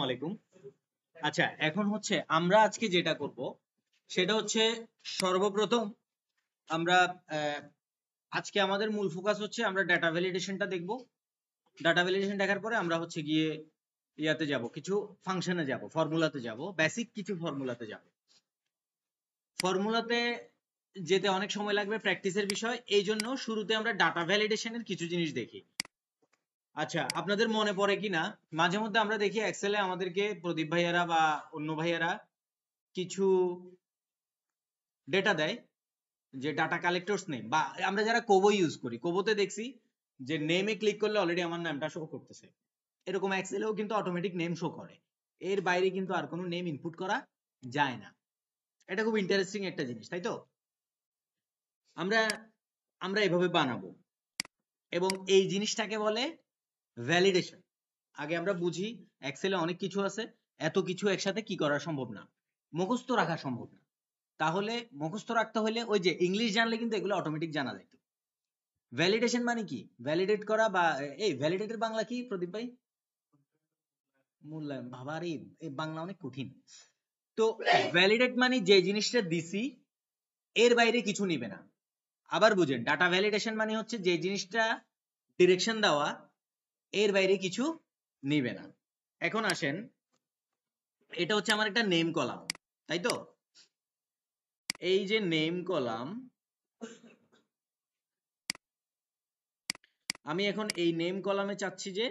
আলাইকুম। আচ্ছা, এখন হচ্ছে আমরা আজকে যেটা করব সেটা হচ্ছে সর্বপ্রথম আমরা আহ, আজকে আমাদের মূল ফোকাস হচ্ছে আমরা ডাটা ভ্যালিডেশনটা দেখব। ডাটা ভ্যালিডেশন দেখার পরে আমরা হচ্ছে গিয়ে ইয়াতে যাব, কিছু ফাংশনে যাব, ফর্মুলাতে যাব, বেসিক কিছু ফর্মুলাতে যাব। ফর্মুলাতে যেতে অনেক সময় লাগবে, প্র্যাকটিসের বিষয়, এই জন্য শুরুতে আমরা ডাটা ভ্যালিডেশনের কিছু জিনিস দেখি। আচ্ছা, আপনাদের মনে পড়ে কিনা মাঝে মধ্যে আমরা দেখি এক্সেলে আমাদেরকে প্রদীপ ভাইয়ারা বা অন্য ভাইয়ারা কিছু ডেটা দেয়, যে ডাটা কালেক্টরস নেম, বা আমরা যারা কোবো ইউজ করি, কোবোতে দেখছি যে নেমে ক্লিক করলে অলরেডি আমার নামটা শো করতেছে। এরকম এক্সেলেও কিন্তু অটোমেটিক নেম শো করে, এর বাইরে কিন্তু আর কোনো নেম ইনপুট করা যায় না। এটা খুব ইন্টারেস্টিং একটা জিনিস, তাই তো? আমরা আমরা এভাবে বানাবো, এবং এই জিনিসটাকে বলে ভ্যালিডেশন। আগে আমরা বুঝি এক্সেলে অনেক কিছু আছে, এত কিছু একসাথে কি করা সম্ভব না, মুখস্থ রাখা সম্ভব না। তাহলে মুখস্থ রাখতে হলে ওই যে ইংলিশ জানলে কিন্তু এগুলো অটোমেটিক জানা যেত। ভ্যালিডেশন মানে কি? ভ্যালিডেট করা, বা এই ভ্যালিডেটের বাংলা কি প্রদীপ ভাই? মূল্যায়ন। বাবার এই বাংলা অনেক কঠিন। তো ভ্যালিডেট মানে যে জিনিসটা দিছি এর বাইরে কিছু নিবে না। আবার বুঝেন, ডাটা ভ্যালিডেশন মানে হচ্ছে যে জিনিসটা ডিরেকশন দেওয়া, এর বাইরে কিছু নিবে না। এখন আসেন, এটা হচ্ছে আমার একটা নেম কলাম, তাই তো? এই যে নেম কলাম, আমি এখন এই নেম কলামে চাচ্ছি যে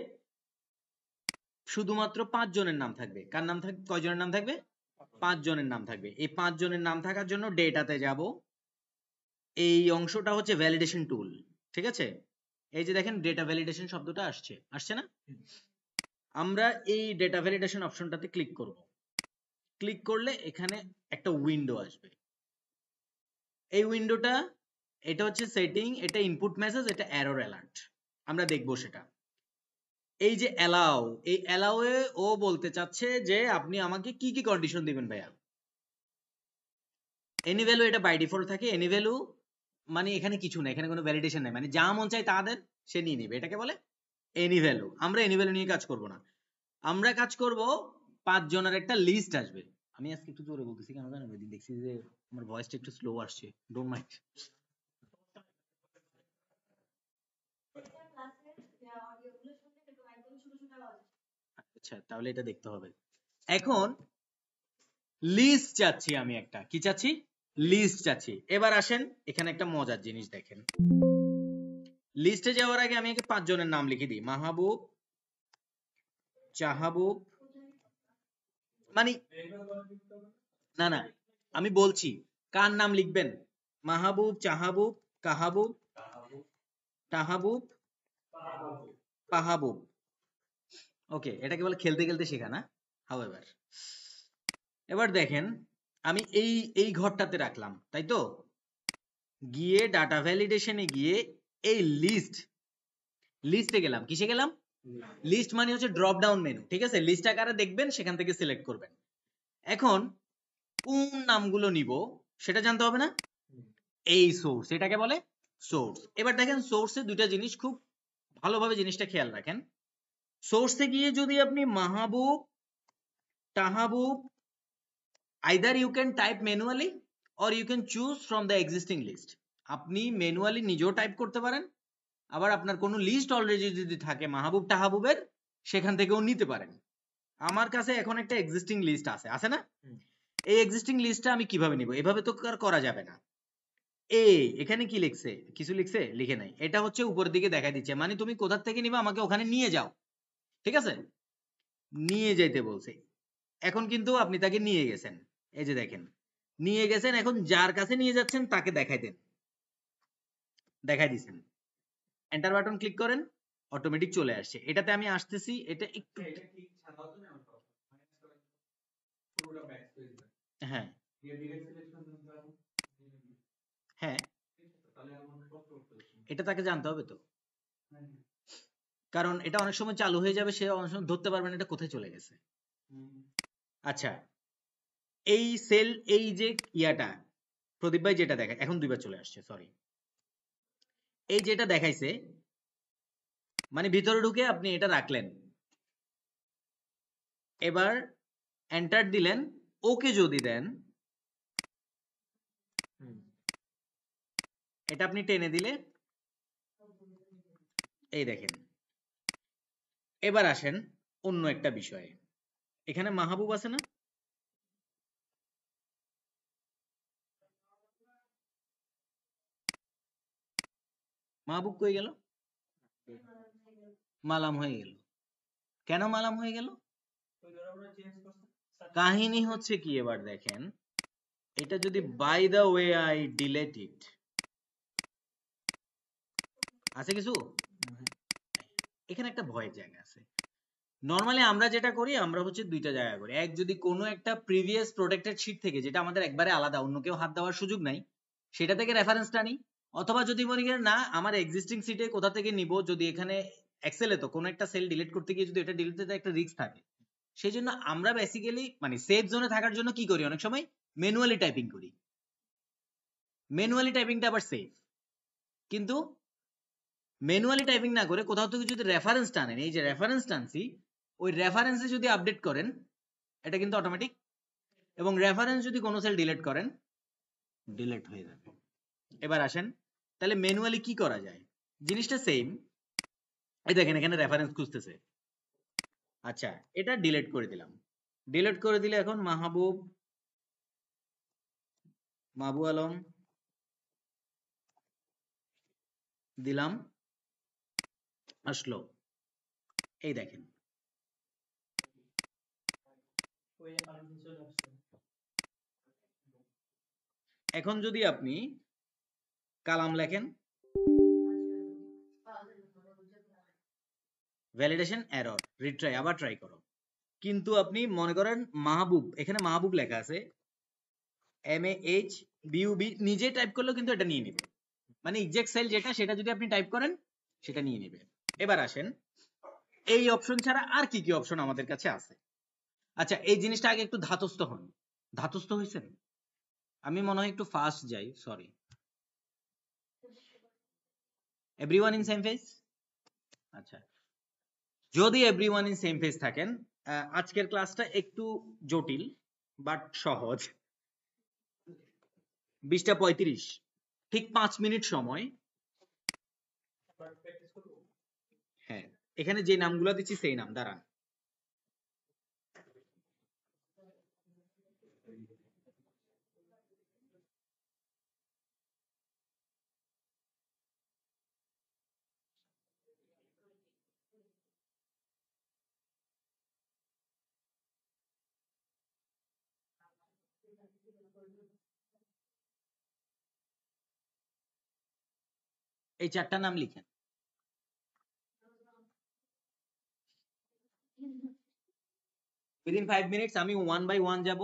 শুধুমাত্র 5 জনের নাম থাকবে। কার নাম থাকবে? কয়জনের নাম থাকবে? 5 জনের নাম থাকবে। এই 5 জনের নাম থাকার জন্য ডেটাতে যাব। এই অংশটা হচ্ছে ভ্যালিডেশন টুল, ঠিক আছে? এই যে দেখেন ডেটা ভ্যালিডেশন শব্দটা আসছে, আসছে না? আমরা এই ডেটা ভ্যালিডেশন অপশনটাতে ক্লিক করব। ক্লিক করলে এখানে একটা উইন্ডো আসবে। এই উইন্ডোটা, এটা হচ্ছে সেটিং, এটা ইনপুট মেসেজ, এটা এরর অ্যালার্ট। আমরা দেখব সেটা। এই যে অ্যালাউ, এই অ্যালাউয়ে ও বলতে চাচ্ছে যে আপনি আমাকে কি কি কন্ডিশন দিবেন ভাইয়া। এনি ভ্যালু, এটা বাই ডিফল্ট থাকে। এনি ভ্যালু মানে এখানে কিছু নেই, এখানে কোনো ভ্যালিডেশন নেই, মানে যা মন চায় তাদের সে নিয়ে নেবে, এটাকে বলে এনি ভ্যালু। আমরা এনি ভ্যালু নিয়ে কাজ করব না, আমরা কাজ করব 5 জনের একটা লিস্ট আসবে। আমি আজকে একটু জোরে বলতেছি কেন জানেন? ওই দিন দেখছি যে আমার ভয়েসটা একটু স্লো আসছে, ডোন্ট মাইন্ড। আচ্ছা, তাহলে এটা দেখতে হবে। এখন লিস্ট চাচ্ছি, আমি একটা কি চাচ্ছি? লিস্ট চাচ্ছি। এবার আসেন, এখানে একটা মজার জিনিস দেখেন। লিস্টে যাওয়ার আগে আমি 5 জনের নাম লিখে দিই। মাহবুব, চাহাবুব, মানে না না, আমি বলছি কার নাম লিখবেন। মাহবুব, চাহাবুব, কাহাবুব, তাহাবুব, পাহাবুব। ওকে, এটাকে বলে খেলতে খেলতে শেখা না? হাউএভার, এবার দেখেন আমি এই এই ঘরটাতে রাখলাম, তাই তো? গিয়ে ডাটা ভ্যালিডেশনে গিয়ে এই লিস্টে গেলাম। কিসে গেলাম? লিস্ট মানে হচ্ছে ড্রপ ডাউন মেনু, ঠিক আছে? লিস্ট আকারে দেখবেন, সেখান থেকে সিলেক্ট করবেন। এখন কোন নামগুলো নিব সেটা জানতে হবে না? এই সোর্স, এটাকে বলে সোর্স। এবার দেখেন সোর্সে দুইটা জিনিস, খুব ভালোভাবে জিনিসটা খেয়াল রাখেন। সোর্সে গিয়ে যদি আপনি Mahbub, Tahabub, either you can type manually or you can choose from the existing list. আপনি ম্যানুয়ালি নিজেও টাইপ করতে পারেন, আবার আপনার কোনো লিস্ট অলরেডি যদি থাকে মাহবুব তাহাবুবের, সেখান থেকেও নিতে পারেন। আমার কাছে এখন একটা এক্সিস্টিং লিস্ট আছে, আছে না? এই এক্সিস্টিং লিস্টটা আমি কিভাবে নিব? এভাবে তো আর করা যাবে না। এখানে কি লিখছে? কিছু লিখছে? লিখে নাই। এটা হচ্ছে উপরের দিকে দেখা দিচ্ছে, মানে তুমি কোথা থেকে নিবা, আমাকে ওখানে নিয়ে যাও, ঠিক আছে? নিয়ে যেতে বলছে। এখন কিন্তু আপনি তাকে নিয়ে গেছেন, এই যে দেখেন নিয়ে গেছেন। এখন যার কাছে নিয়ে যাচ্ছেন তাকে দেখাই দেন, দেখাই দিছেন। এন্টার বাটন ক্লিক করেন, অটোমেটিক চলে আসছে। এটাতে আমি আসতেছি, এটা একটু, হ্যাঁ হ্যাঁ, এটা তাকে জানতে হবে তো, কারণ এটা অনেক সময় চালু হয়ে যাবে, সে অনেক সময় ধরতে পারবে না এটা কোথায় চলে গেছে। আচ্ছা, এই সেল, এই যে ইয়াটা প্রদীপ ভাই যেটা দেখায়, এখন দুইবার চলে আসছে, সরি। এই যেটা দেখাইছে, মানে ভিতরে ঢুকে আপনি এটা রাখলেন, এবার এন্টার দিলেন, ওকে যদি দেন, এটা আপনি টেনে দিলে এই দেখেন। এবার আসেন অন্য একটা বিষয়ে, এখানে মাহবুব আছে না? মাহবুব কই গেল? মালাম হয়ে গেল। কেন মালাম হয়ে গেল? কাহিনী হচ্ছে কি, এবার দেখেন, এটা যদি by the way I delete it, আছে কিছু? এখানে একটা ভয়ের জায়গা আছে। নর্মালি আমরা যেটা করি, আমরা হচ্ছে দুইটা জায়গা করি। এক, যদি কোনো একটা প্রিভিয়াস প্রোটেক্টেড শিট থেকে, যেটা আমাদের একবারে আলাদা, অন্য কেউ হাত দেওয়ার সুযোগ নাই, সেটা থেকে রেফারেন্সটা নিই। অথবা যদি মনে করেন না, আমার এক্সিস্টিং সিটে কোথা থেকে নিব, যদি এখানে এক্সেলে তো কোনো একটা সেল ডিলিট করতে গিয়ে যদি এটা ডিলিট হতে একটা রিস্ক থাকে, সেই জন্য আমরা বেসিক্যালি মানে সেফ জোনে থাকার জন্য কি করি, অনেক সময় ম্যানুয়ালি টাইপিং করি। ম্যানুয়ালি টাইপিংটা আবার সেফ, কিন্তু ম্যানুয়ালি টাইপিং না করে কোথাও থেকে যদি রেফারেন্স টানেন, এই যে রেফারেন্স টানছি, ওই রেফারেন্সে যদি আপডেট করেন, এটা কিন্তু অটোমেটিক। এবং রেফারেন্স যদি কোনো সেল ডিলিট করেন, ডিলিট হয়ে যাবে। এবার আসেন, তাহলে ম্যানুয়ালি কি করা যায়? জিনিসটা সেম। এই দেখেন এখানে রেফারেন্স খুঁজতেছে। আচ্ছা, এটা ডিলিট করে দিলাম। ডিলিট করে দিলে এখন মাহবুব, মাহবু আলম দিলাম, আসলো। এই দেখেন, এখন যদি আপনি কালাম লেখেন, ভ্যালিডেশন এরর, রিট্রাই, আবার ট্রাই করো। কিন্তু আপনি মনে করেন মাহবুব, এখানে মাহবুব লেখা আছে, MAHBUB, নিজে টাইপ করলেও কিন্তু এটা নিয়ে নেবে। মানে এক্সাক্ট সেল যেটা, সেটা যদি আপনি টাইপ করেন, সেটা নিয়ে নেবে। এবার আসেন, এই অপশন ছাড়া আর কি কি অপশন আমাদের কাছে আছে? আচ্ছা, এই জিনিসটা আগে একটু ধাতস্থ হন। ধাতস্থ হয়েছেন? আমি মনে হয় একটু ফাস্ট যাই, sorry. Everyone in same page? আচ্ছা, যদি এভরিওয়ান ইন সেম পেজ থাকেন, আজকের ক্লাসটা একটু জটিল বাট সহজ। 20টা 35, ঠিক 5 মিনিট সময়। হ্যাঁ, এখানে যে নামগুলো দিচ্ছি সেই নাম, দাঁড়ান। এই 4টা নাম লিখেন। উইদিন 5 মিনিটস আমি ওয়ান বাই ওয়ান যাব,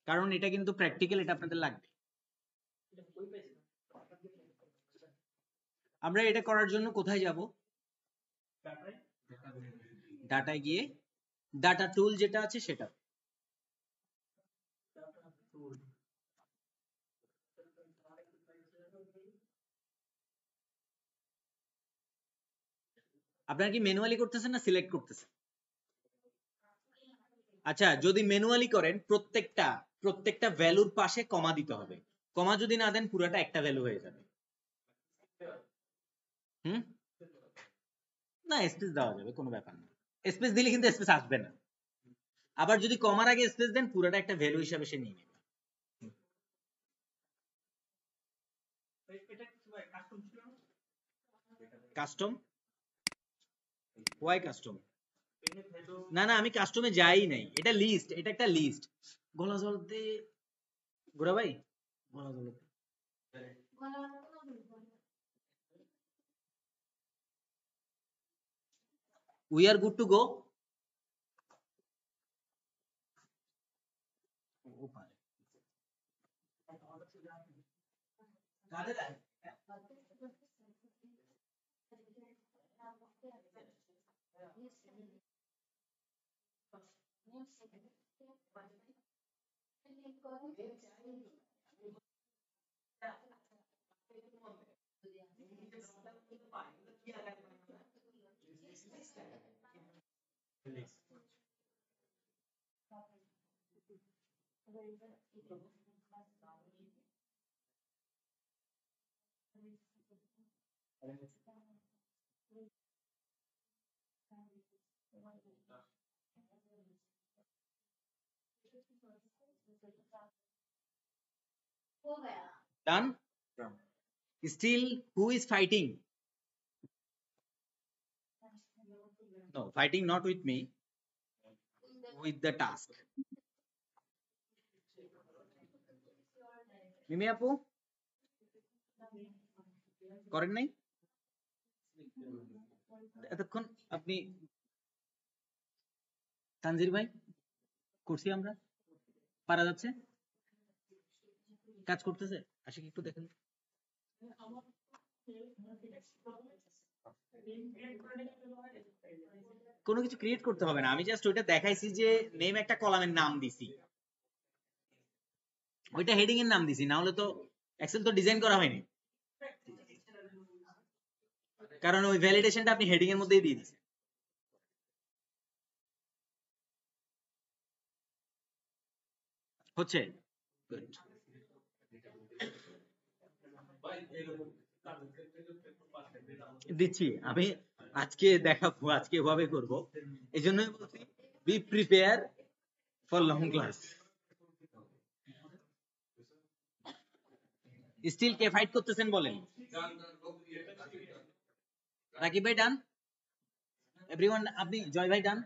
কারণ এটা কিন্তু প্র্যাকটিক্যাল, এটা আপনাদের লাগবে। আমরা এটা করার জন্য কোথায় যাব? ডাটায় গিয়ে ডাটা টুল যেটা আছে সেটা। আপনারা কি ম্যানুয়ালি করতেছেন না সিলেক্ট করতেছেন? আচ্ছা, যদি ম্যানুয়ালি করেন, প্রত্যেকটা প্রত্যেকটা ভ্যালুর পাশে কমা দিতে হবে। কমা যদি না দেন, পুরোটা একটা ভ্যালু হয়ে যাবে। হুম, না স্পেস দেওয়া যাবে, কোনো ব্যাপার না। স্পেস দিলে কিন্তু স্পেস আসবে না। আবার যদি কমার আগে স্পেস দেন, পুরোটা একটা ভ্যালু হিসাবে সে নিয়ে নেবে। কাস্টম? Why custom? না না, আমি কাস্টমে যাই নাই, এটা লিস্ট, এটা একটা লিস্ট। গলা জল দে, গোরা ভাই, গলা জল দে। We are good to go. Done. Still, who is fighting? No, fighting not with me, with the task. মিমি আপু করেন নাই এতক্ষণ আপনি? তানজির ভাই করছি আমরা, পারা যাচ্ছে, কাজ করতেছে, আশিক একটু দেখেন। কোনো কিছু ক্রিয়েট করতে হবে না, আমি জাস্ট ওইটা দেখাইছি যে নেম একটা কলামের নাম দিছি, ওইটা হেডিং এর নাম দিছি, না হলে তো এক্সেল তো ডিজাইন করা হয়নি, কারণ ওই ভ্যালিডেশনটা আপনি হেডিং এর মধ্যেই দিয়ে দিছেন। হচ্ছে দিচ্ছি আমি, আজকে দেখাবো, আজকে এভাবে করব, এই জন্যই বলছি be prepare for long class. Still কে ফাইট করতেছেন বলেন? রাকিব ভাই ডান, এভরিওয়ান, আপনি জয় ভাই ডান,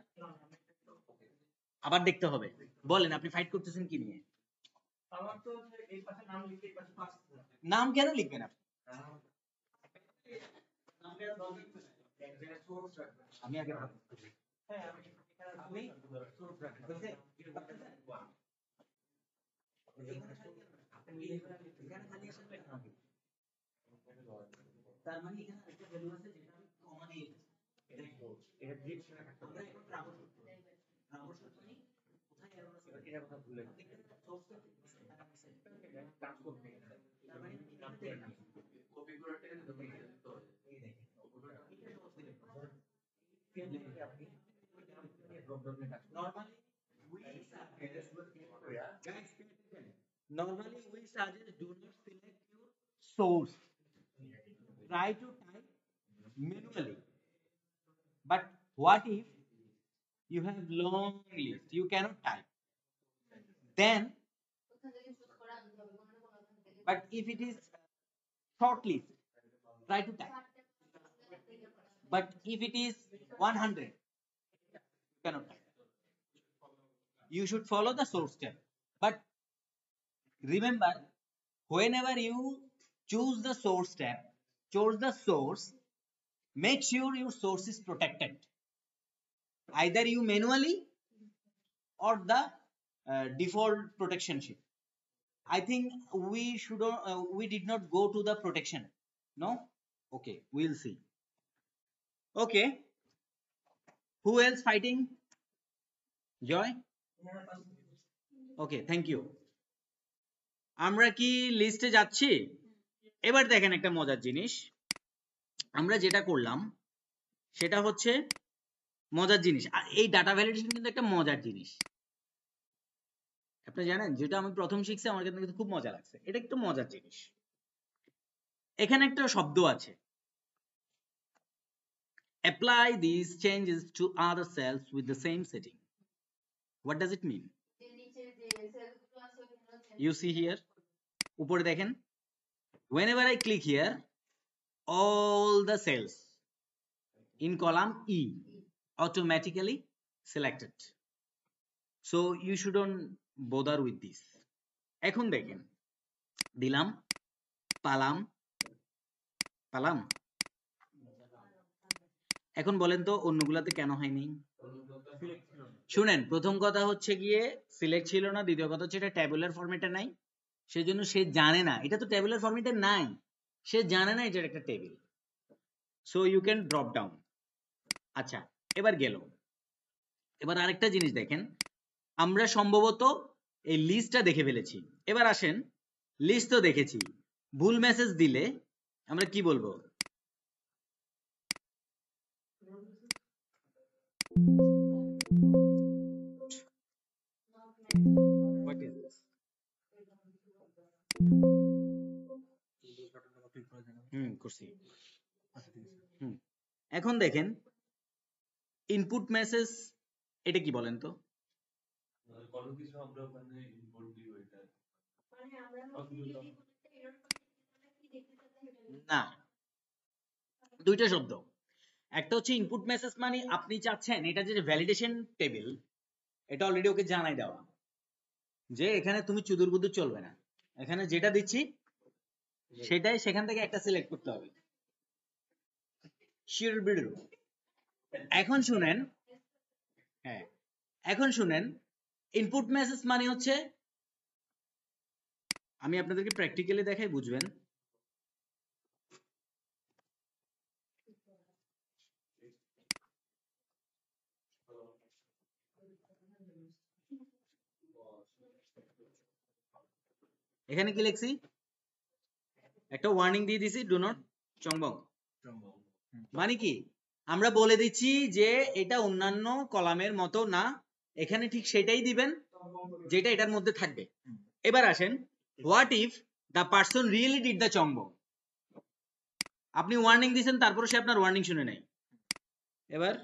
আবার দেখতে হবে, বলেন আপনি ফাইট করতেছেন কি নিয়ে? আমার তো এই পাশে নাম লিখে এই পাশে পাস, নাম কেন লিখবেন আপনি? আমি আগে হ্যাঁ আমি সোর্স রাখি তার মানে এখানে একটা ভ্যালু আছে যেটা আমি কমা দিয়ে এটা ডিরেকশন আমরা এখন ট্রাভার্স মানে কোথায় এরর আছে এটা কথা ভুলে গেছি, সোর্সটা কাজ করতে তার মানে কপি করে টেনে দিতে হবে, এই দেখেন normally we suggest do not select your source, try to type manually, but what if you have long list you cannot type, then but if it is short list try to type, but if it is 100 you cannot type, you should follow the source step, but remember whenever you choose the source step, choose the source, make sure your source is protected, either you manually or the default protection sheet. I think we did not go to the protection, no? Okay, we'll see. Okay, who else fighting? Joy? Okay, thank you. আমরা কি লিস্টে যাচ্ছি? এবার দেখেন একটা মজার জিনিস, আমরা যেটা করলাম সেটা হচ্ছে মজার জিনিস, আর এই ডাটা ভ্যালিডেশন কিন্তু একটা মজার জিনিস, আপনি জানেন, যেটা আমি প্রথম শিখছি আমার কিন্তু খুব মজা লাগছে, এটা একটু মজার জিনিস। এখানে একটা শব্দ আছে, apply these changes to other cells with the same setting. What does it mean? You see here, উপরে দেখেন, whenever I click here, all the cells in column E automatically selected, so you shouldn't bother with this. এখন দেখেন, দিলাম, পালাম, পালাম, এখন বলেন তো অন্যগুলাতে কেন হয়নি? শুনেন, প্রথম কথা হচ্ছে গিয়ে সিলেক্ট ছিল না, দ্বিতীয় কথা হচ্ছে এটা ট্যাবুলার ফরম্যাটে নাই, সেজন্য সে জানে না, এটা তো ট্যাবুলার ফরম্যাটে নাই, সে জানে না এটা একটা table, so you can drop down. আচ্ছা, এবার গেল, এবার আরেকটা জিনিস দেখেন, আমরা সম্ভবত এই লিস্টটা দেখে ফেলেছি, এবার আসেন, লিস্ট তো দেখেছি, ভুল মেসেজ দিলে আমরা কি বলবো? করছি। এখন দেখেন ইনপুট মেসেজ এটা কি বলেন তো? না, দুইটা শব্দ। একটা হচ্ছে ইনপুট মেসেজ, মানে আপনি চাচ্ছেন এটা যে ভ্যালিডেশন টেবিল, এটা অলরেডি ওকে জানাই দেওয়া যে এখানে তুমি চুদুর বুদুর চলবে না, এখানে যেটা দিচ্ছি সেটাই সেখান থেকে একটা সিলেক্ট করতে হবে। এখন শুনেন, হ্যাঁ এখন শুনেন, ইনপুট মেসেজ মানে হচ্ছে, আমি আপনাদেরকে প্র্যাকটিক্যালি দেখাই বুঝবেন। এখানে কি লিখছি? একটা ওয়ার্নিং দিয়ে দিছি, ডু নট চংবং। মানে কি আমরা বলে দিচ্ছি যে এটা অন্যান্য কলামের মতো না, এখানে ঠিক সেটাই দিবেন যেটা এটার মধ্যে থাকবে। এবার আসেন, what if the person really did the চংবং? আপনি ওয়ার্নিং দিয়েছেন, তারপরে সে আপনার ওয়ার্নিং শুনে নাই। এবার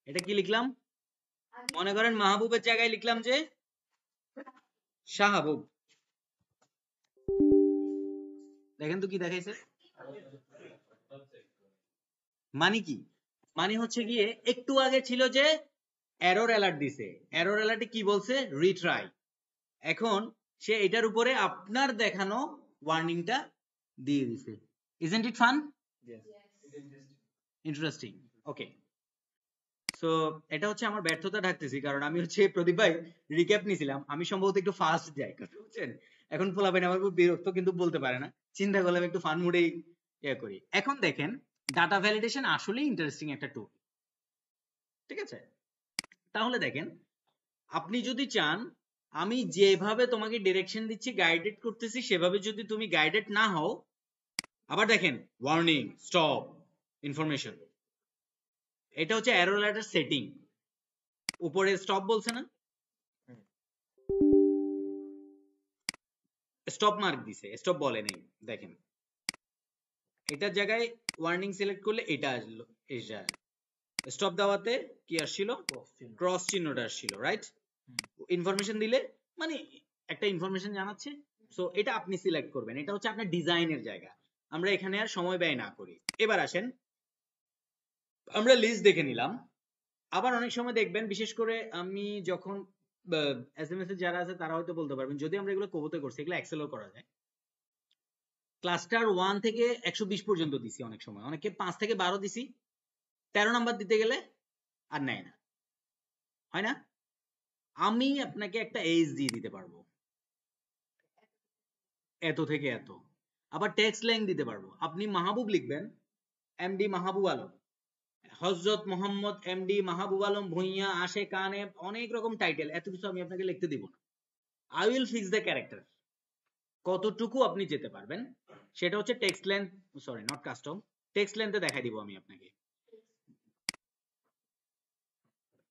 এটা কি লিখলাম? মনে করেন মাহবুবের জায়গায় লিখলাম যে শাহবুব। দেখেন তো কি দেখাইছে? মানে কি? মানে হচ্ছে গিয়ে একটু আগে ছিল যে এরর অ্যালার্ট দিছে, এরর অ্যালার্টে কি বলছে? রিট্রাই। এখন সে এটার উপরে আপনার দেখানো ওয়ার্নিংটা দিয়ে দিছে। Isn't it fun? Interesting. Okay, so এটা হচ্ছে আমার ব্যর্থতা ঢাকতেছি, কারণ আমি হচ্ছে প্রদীপ ভাই রিক্যাপ নিছিলাম, আমি সম্ভবত একটু ফাস্ট যাই, বুঝছেন? এখন পোলাপাইন আমার খুব বিরক্ত, কিন্তু বলতে পারে না, চিন্তা করলাম একটু ফান মুডেই ইয়ে করি। এখন দেখেন, ডাটা ভ্যালিডেশন আসলেই ইন্টারেস্টিং একটা টুল, ঠিক আছে? তাহলে দেখেন, আপনি যদি চান আমি যেভাবে তোমাকে ডিরেকশন দিচ্ছি, গাইডেড করতেছি, সেভাবে যদি তুমি গাইডেড না হও, আবার দেখেন ওয়ার্নিং, স্টপ, ইনফরমেশন, এটা হচ্ছে এরর অ্যালার্টের সেটিং। উপরে স্টপ বলছে না, স্টপ মার্ক দিছে, স্টপ বলে নেই। দেখেন এটার জায়গায় ওয়ার্নিং সিলেক্ট করলে এটা আসলো, এটা স্টপ দেওয়াতে কি আসছিল? ক্রস চিহ্নটা আসছিল, রাইট? ইনফরমেশন দিলে মানে একটা ইনফরমেশন জানাচ্ছে, সো এটা আপনি সিলেক্ট করবেন, এটা হচ্ছে আপনার ডিজাইনের জায়গা। আমরা এখানে আর সময় ব্যয় না করি। এবার আসেন, আমরা লিস্ট দেখে নিলাম। আবার অনেক সময় দেখবেন, বিশেষ করে আমি যখন এসএমএস এ যারা আছে তারা হয়তো বলতে পারবেন, যদি আমরা এগুলো কোবোতে করছি, এগুলো এক্সেলও করা যায়। ক্লাস্টার 1 থেকে 120 পর্যন্ত দিছি, অনেক সময় অনেকে 5 থেকে 12 দিছি, 13 নাম্বার দিতে গেলে আর নেয় না, হয় না? আমি আপনাকে একটা এজ দিয়ে দিতে পারবো, এত থেকে এত। আবার টেক্সট লেংথ দিতে পারবো। আপনি মাহবুব লিখবেন, এমডি মাহবুব আলম, হযরত মোহাম্মদ এমডি মাহবুব আলম ভুঁইয়া, আশে কানে, অনেক রকম টাইটেল, এত কিছু আমি আপনাকে লিখতে দিব না। I will fix the character, কতটুকু আপনি যেতে পারবেন সেটা হচ্ছে text length, sorry not custom, text লেন্থে দেখাই দিব আমি আপনাকে।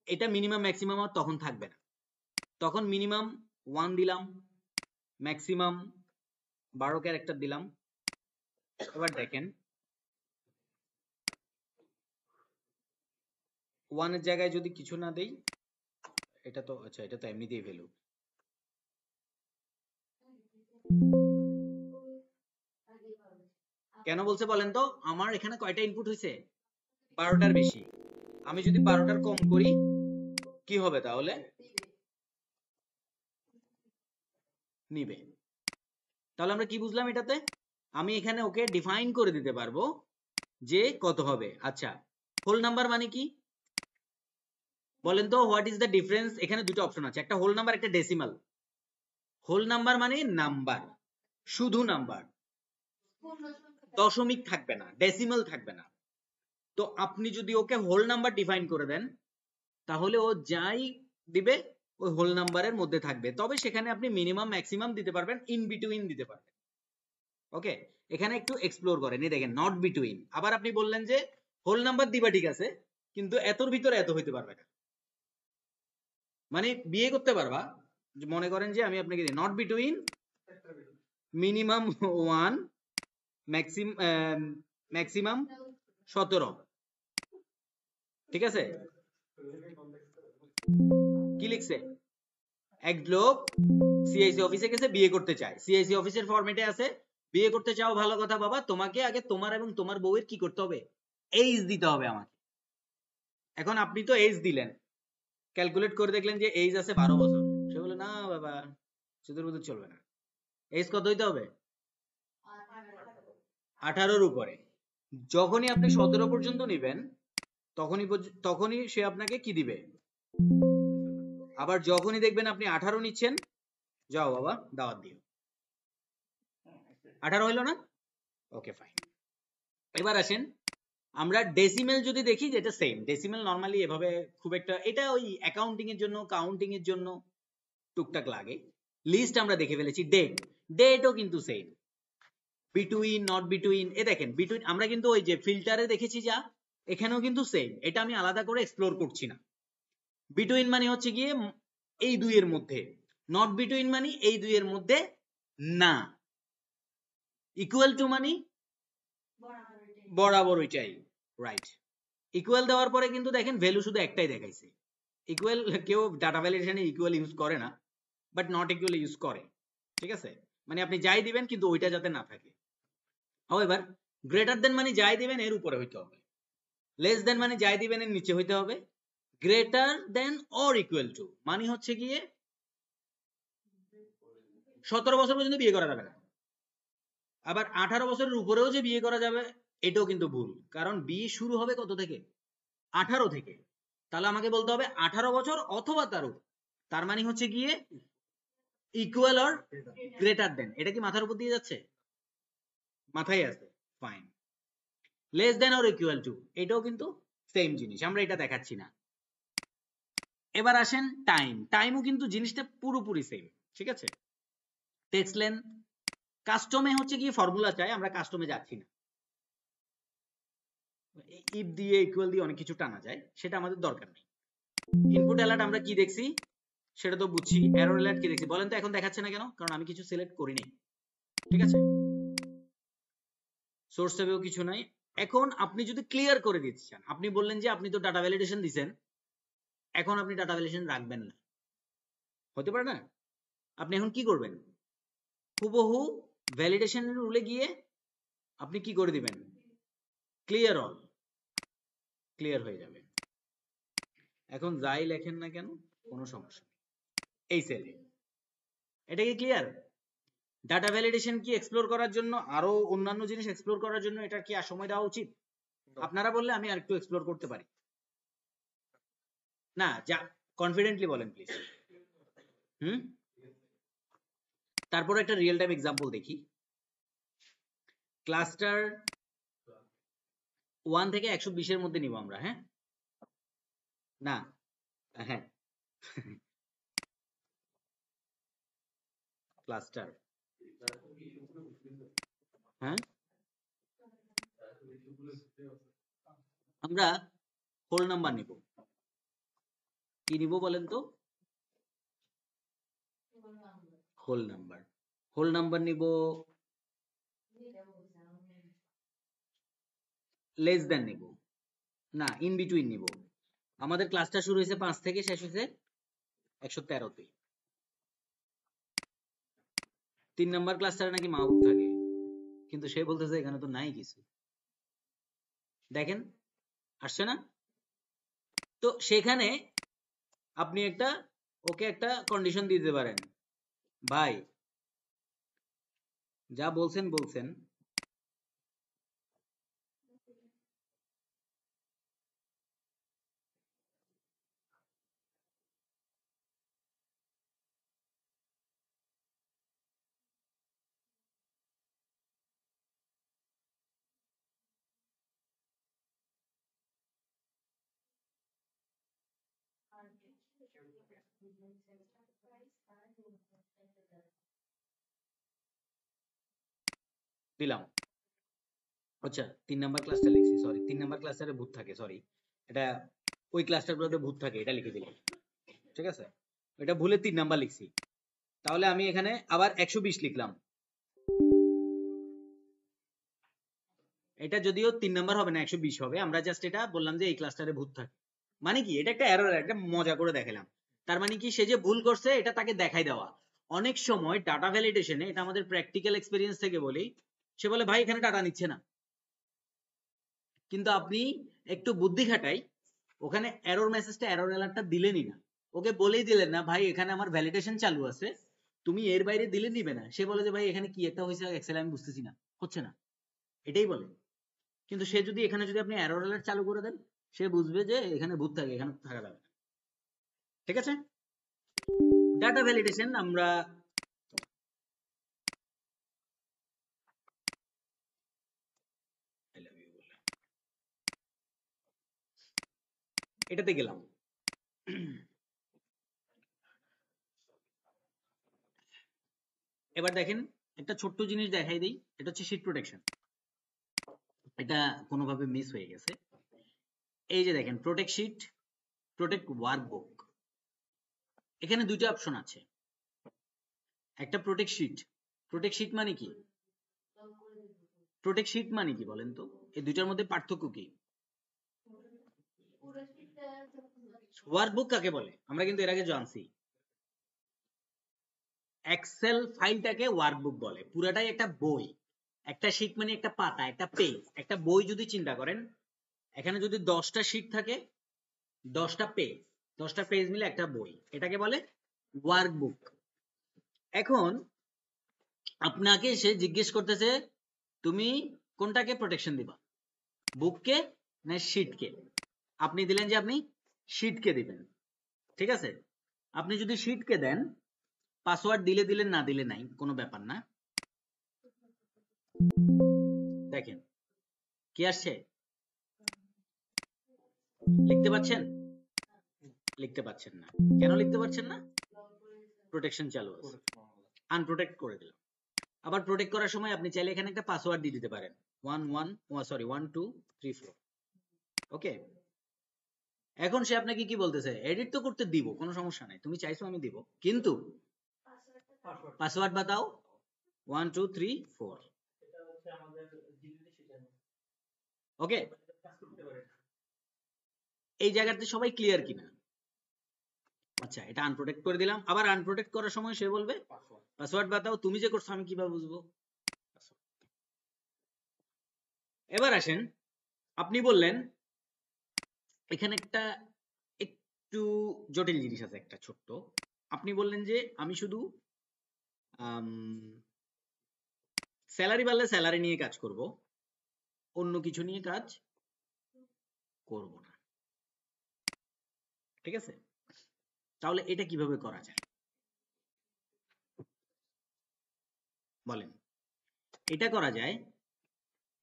এটা মিনিমাম ম্যাক্সিমাম আর তখন থাকবে না, তখন মিনিমাম 1 দিলাম, ম্যাক্সিমাম 12 ক্যারেক্টার দিলাম। এবার দেখেন 1 এর জায়গায় যদি কিছু না দেই, এটা তো আচ্ছা, এটা তো এমনিতেই ভ্যালু। কেন বলছে বলেন তো? আমার এখানে কয়টা ইনপুট হয়েছে? 12টার বেশি। আমি যদি 12টার কম করি কি হবে তাহলে? নিবে। তাহলে আমরা কি বুঝলাম এটাতে? আমি এখানে ওকে ডিফাইন করে দিতে পারবো যে কত হবে। আচ্ছা, হোল নাম্বার মানে কি? বলেন তো হোয়াট ইজ দ্য ডিফারেন্স? এখানে দুটো অপশন আছে, একটা হোল নাম্বার, একটা ডেসিমাল। হোল নাম্বার মানে নাম্বার, শুধু নাম্বার, দশমিক থাকবে না, ডেসিমাল থাকবে না। তো আপনি যদি ওকে হোল নাম্বার ডিফাইন করে দেন, তাহলে ও যাই দিবে ওই হোল নাম্বারের মধ্যে থাকবে, তবে সেখানে আপনি মিনিমাম ম্যাক্সিমাম দিতে পারবেন, ইন বিটুইন দিতে পারবেন। ওকে, এখানে একটু এক্সপ্লোর করেন, এই দেখেন নট বিটুইন। আবার আপনি বললেন যে হোল নাম্বার দিবা ঠিক আছে, কিন্তু এতর ভিতরে এত হইতে পারবে না, মানে বিয়ে করতে পারবা, মনে করেন যে আমি আপনাকে নট বিটুইন মিনিমাম 1 ম্যাক্সিমাম 17, ঠিক আছে? কি লিখছে? এক লোক সিআইসি অফিসে গেছে, বিয়ে করতে চায়, সিআইসি অফিসের ফরম্যাটে আছে বিয়ে করতে চাও ভালো কথা বাবা, তোমাকে আগে তোমার এবং তোমার বউয়ের কি করতে হবে, এইজ দিতে হবে আমাকে। এখন আপনি তো এইজ দিলেন, ক্যালকুলেট করে দেখলেন যে এইজ আছে 12 বছর, সে বলে না বাবা চুদুর বুদুর চলবে না, এইজ কত হইতে হবে? 18-র উপরে। যখনই আপনি 17 পর্যন্ত নিবেন, তখনই সে আপনাকে কি দিবে, আবার যখনই দেখবেন আপনি 18 নিচ্ছেন, যাও বাবা দাওয়াত দিও। 18 হইলো না? Okay fine. এবার আসেন আমরা ডেসিমেল যদি দেখি, যেটা সেম ডেসিমেল নরমালি এভাবে খুব একটা, এটা ওই অ্যাকাউন্টিং এর জন্য কাউন্টিং এর জন্য টুকটাক লাগে। লিস্ট আমরা দেখে ফেলেছি, ডেটও কিন্তু সেম, বিটুইন নট বিটুইন, এ দেখেন বিটুইন আমরা কিন্তু ওই যে ফিল্টারে দেখেছি, যা এখানেও কিন্তু সেম, এটা আমি আলাদা করে এক্সপ্লোর করছি না। বিটুইন মানে হচ্ছে গিয়ে এই দুইয়ের মধ্যে, নট বিটুইন মানে এই দুইয়ের মধ্যে না, ইকুয়াল টু মানে বরাবর ওইটাই, রাইট। ইকুয়াল দেওয়ার পরে কিন্তু দেখেন ভ্যালু শুধু একটাই দেখাইছে, ইকুয়াল কেউ ডাটা ভ্যালিডেশনে ইকুয়াল ইউজ করে না, বাট নট ইকুয়াল ইউজ করে, ঠিক আছে? মানে আপনি যাই দিবেন কিন্তু ওইটা যাতে না থাকে। এবার গ্রেটার দেন মানে যাই দিবেন এর উপরে হইতে হবে, লেস দেন মানে যাই দিবেন এর নিচে হইতে হবে, greater than or equal to মানে হচ্ছে গিয়ে 17 বছর পর্যন্ত বিয়ে করা যাবে না। আবার 18 বছরের উপরেও যে বিয়ে করা যাবে এটাও কিন্তু ভুল, কারণ বিয়ে শুরু হবে কত থেকে? 18 থেকে। তাহলে আমাকে বলতে হবে 18 বছর অথবা তারও, তার মানে হচ্ছে গিয়ে ইকুয়াল অর গ্রেটার দেন। এটা কি মাথার উপর দিয়ে যাচ্ছে? মাথায় আছে, fine. Less than or equal to, এটাও কিন্তু সেম জিনিস, আমরা এটা দেখাচ্ছি না। এবার আসেন টাইমও কিন্তু জিনিসটা পুরোপুরি সেম, ঠিক আছে? টেক্সট লেন্থ, কাস্টমে হচ্ছে কি ফর্মুলা চাই, আমরা কাস্টমে যাচ্ছি না, ইফ দিয়ে ইকুয়াল দিয়ে অনেক কিছু টানা যায়, সেটা আমাদের দরকার নেই। ইনপুট অ্যালার্ট আমরা কি দেখছি সেটা তো বুঝছি, এরর অ্যালার্ট কি দেখছি বলেন তো? এখন দেখাচ্ছে না কেন? কারণ আমি কিছু সিলেক্ট করি নাই, ঠিক আছে? সোর্স ট্যাবেও কিছু নাই। এখন আপনি যদি ক্লিয়ার করে দিতে চান, আপনি বললেন যে আপনি তো ডাটা ভ্যালিডেশন দিবেন, এখন আপনি ডাটা ভ্যালিডেশন রাখবেন না, হতে পারে না? আপনি এখন কি করবেন? হুবহু ভ্যালিডেশনের রুলে গিয়ে আপনি কি করে দিবেন? ক্লিয়ার অল, ক্লিয়ার হয়ে যাবে। এখন যাই লেখেন না কেন কোনো সমস্যা নেই এই সেলে। এটা কি ক্লিয়ার? ডাটা ভ্যালিডেশন কি এক্সপ্লোর করার জন্য, আরো অন্যান্য জিনিস এক্সপ্লোর করার জন্য এটা কি আর সময় দেওয়া উচিত? আপনারা বললে আমি আর একটু এক্সপ্লোর করতে পারি। না, যা কনফিডেন্টলি বলেন প্লিজ। হুম, তারপর একটা রিয়েল টাইম এক্সাম্পল দেখি। ক্লাস্টার 1 থেকে 120 এর মধ্যে নিব আমরা, হ্যাঁ? না, হ্যাঁ ক্লাস্টার, হ্যাঁ আমরা হোল নাম্বার নিব। কি নিব বলেন তো? Whole number. হোল নাম্বার নিব, লেস দেন নিব না, ইন বিটুইন নিব। আমাদের ক্লাসটা শুরু হয়েছে 5 থেকে, শেষ হয়েছে 113 তে। 3 নাম্বার ক্লাসটারে নাকি মাহবুব থাকে, কিন্তু সে বলতেছে এখানে তো নাই কিছু। দেখেন আসছে না? তো সেখানে আপনি ওকে একটা কন্ডিশন দিতে পারেন, ভাই যা বলছেন বলছেন, দিলাম। আচ্ছা 3 নাম্বার ক্লাসটা লিখছি, সরি 3 নাম্বার ক্লাসটারে ভূত থাকে, সরি এটা ওই ক্লাসটার ভূত থাকে, এটা লিখে দিলাম। ঠিক আছে, এটা ভুলে 3 নাম্বার লিখছি। তাহলে আমি এখানে আবার 120 লিখলাম। এটা যদিও 3 নাম্বার হবে না, 120 হবে। আমরা জাস্ট এটা বললাম যে এই ক্লাসটারে ভূত থাকে। মানে কি, এটা একটা এরর, একটা মজা করে দেখালাম। তার মানে কি, সে যে ভুল করছে এটা তাকে দেখাই দেওয়া। অনেক সময় ডাটা ভ্যালিডেশনে, এটা আমাদের প্র্যাকটিক্যাল এক্সপেরিয়েন্স থেকে বলি, সে বলে ভাই এখানে ডাটা নিচ্ছে না, কিন্তু আপনি একটু বুদ্ধি খাটাই, ওখানে এরর মেসেজটা, এরর অ্যালার্টটা দিলেনই না, ওকে বলেই দিলেন না ভাই এখানে আমার ভ্যালিডেশন চালু আছে, তুমি এর বাইরে দিলে নিবে না। সে বলে যে ভাই এখানে কি একটা হয়েছে এক্সেল আমি বুঝতেছি না, হচ্ছে না, এটাই বলে। কিন্তু সে যদি এখানে যদি আপনি এরর অ্যালার্ট চালু করে দেন, সে বুঝবে যে এখানে ভূত থাকে, এখানে থাকা যাবে না। ঠিক আছে, ডাটা ভ্যালিডেশন আমরা এটাতে গেলাম। এবার দেখেন, একটা ছোট্ট জিনিস দেখাই দিই, এটা হচ্ছে শীট প্রোটেকশন। এটা কোনোভাবে মিস হয়ে গেছে। এই যে দেখেন, প্রোটেক্ট শীট, প্রোটেক্ট ওয়ার্কবুক, এখানে দুইটা অপশন আছে। একটা প্রোটেক্ট শীট, প্রোটেক্ট শীট মানে কি, প্রোটেক্ট শীট মানে কি বলেন তো, এই দুইটার মধ্যে পার্থক্য কি? ওয়ার্কবুক কাকে বলে আমরা কিন্তু এর আগে জানছি। এক্সেল ফাইলটাকে ওয়ার্কবুক বলে, পুরাটাই একটা বই। একটা শীট মানে একটা পাতা, একটা পেজ। একটা বই যদি চিন্তা করেন, এখানে যদি 10টা শীট থাকে, 10টা পেজ, 10টা পেজ মিলে একটা বই, এটাকে বলে ওয়ার্কবুক। এখন আপনাকে সে জিজ্ঞেস করতেছে তুমি কোনটাকে প্রোটেকশন দিবা, বুককে না শীটকে? আপনি দিলেন যে আপনি শীটকে দিবেন। ঠিক আছে, আপনি যদি শীটকে দেন, পাসওয়ার্ড দিলে দিলেন, না দিলে নাই, কোনো ব্যাপার না। দেখেন কি আসছে, লিখতে পাচ্ছেন? লিখতে পাচ্ছেন না, কেন লিখতে পাচ্ছেন না? প্রোটেকশন চালু আছে। আনপ্রোটেক্ট করে দিলাম। আবার প্রোটেক্ট করার সময় আপনি চাইলে এখানে একটা পাসওয়ার্ড দিয়ে দিতে পারেন, 1 2 3 4। ওকে, এখন সে আপনাকে কি বলতেছে, এডিট তো করতে দিব, কোনো সমস্যা নাই, তুমি চাইছো আমি দিব, কিন্তু পাসওয়ার্ড বাতাও 1 2 3 4। ওকে, এই জায়গাতে সবাই ক্লিয়ার কিনা? আচ্ছা, এটা আনপ্রোটেক্ট করে দিলাম। আবার আনপ্রোটেক্ট করার সময় সে বলবে পাসওয়ার্ড বাতাও, তুমি যে করছো আমি কিভাবে বুঝবো? এবার আসেন, আপনি বললেন এখানে একটা একটু জটিল জিনিস আছে, একটা ছোট্ট। আপনি বললেন যে আমি শুধু স্যালারি বাড়লে স্যালারি নিয়ে কাজ করব, অন্য কিছু নিয়ে কাজ করব না। ঠিক আছে, তাহলে এটা কিভাবে করা যায় বলেন? এটা করা যায়,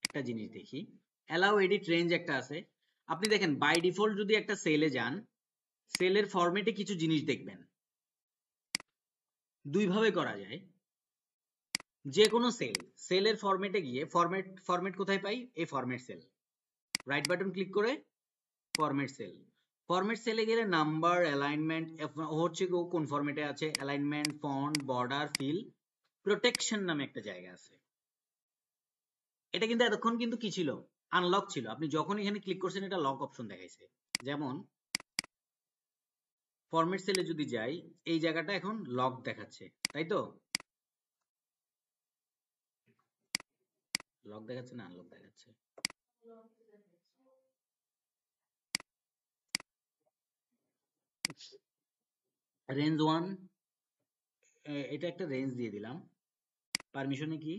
একটা জিনিস দেখি, অ্যালাউ এডিট রেঞ্জ একটা আছে। আপনি দেখেন বাই ডিফল্ট যদি একটা সেলে যান, সেলের ফরম্যাটে কিছু জিনিস দেখবেন। দুই ভাবে করা যায়, যে কোনো সেলের ফরম্যাটে গিয়ে, ফরম্যাট কোথায় পাই? এই format cell, right button click করে ফরম্যাট সেল, ফরম্যাট সেলে গেলে নাম্বার, অ্যালাইনমেন্ট হচ্ছে কোন ফরম্যাটে আছে, alignment, font, border, fill, protection নামে একটা জায়গা আছে। এটা কিন্তু এতক্ষণ কিন্তু কি ছিল, আনলক ছিল। আপনি যখন এখানে ক্লিক করছেন এটা লক অপশন দেখাইছে। যেমন ফরম্যাট সেলে যদি যাই, এই জায়গাটা এখন লক দেখাচ্ছে, তাই তো? লক দেখাচ্ছে না আনলক দেখাচ্ছে? রেঞ্জ 1, এটা একটা রেঞ্জ দিয়ে দিলাম। পারমিশনে কি,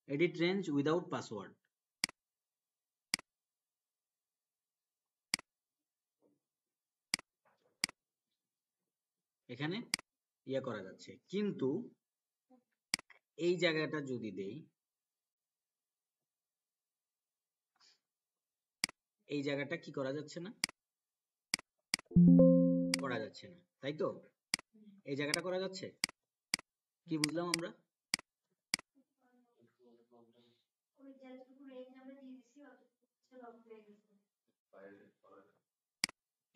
এডিট রেঞ্জ উইদাউট পাসওয়ার্ড। এখানে ইয়া করা যাচ্ছে, কিন্তু এই জায়গাটা যদি দেই, এই জায়গাটা কি করা যাচ্ছে না, করা যাচ্ছে না, তাই তো? এই জায়গাটা করা যাচ্ছে? কি বুঝলাম আমরা?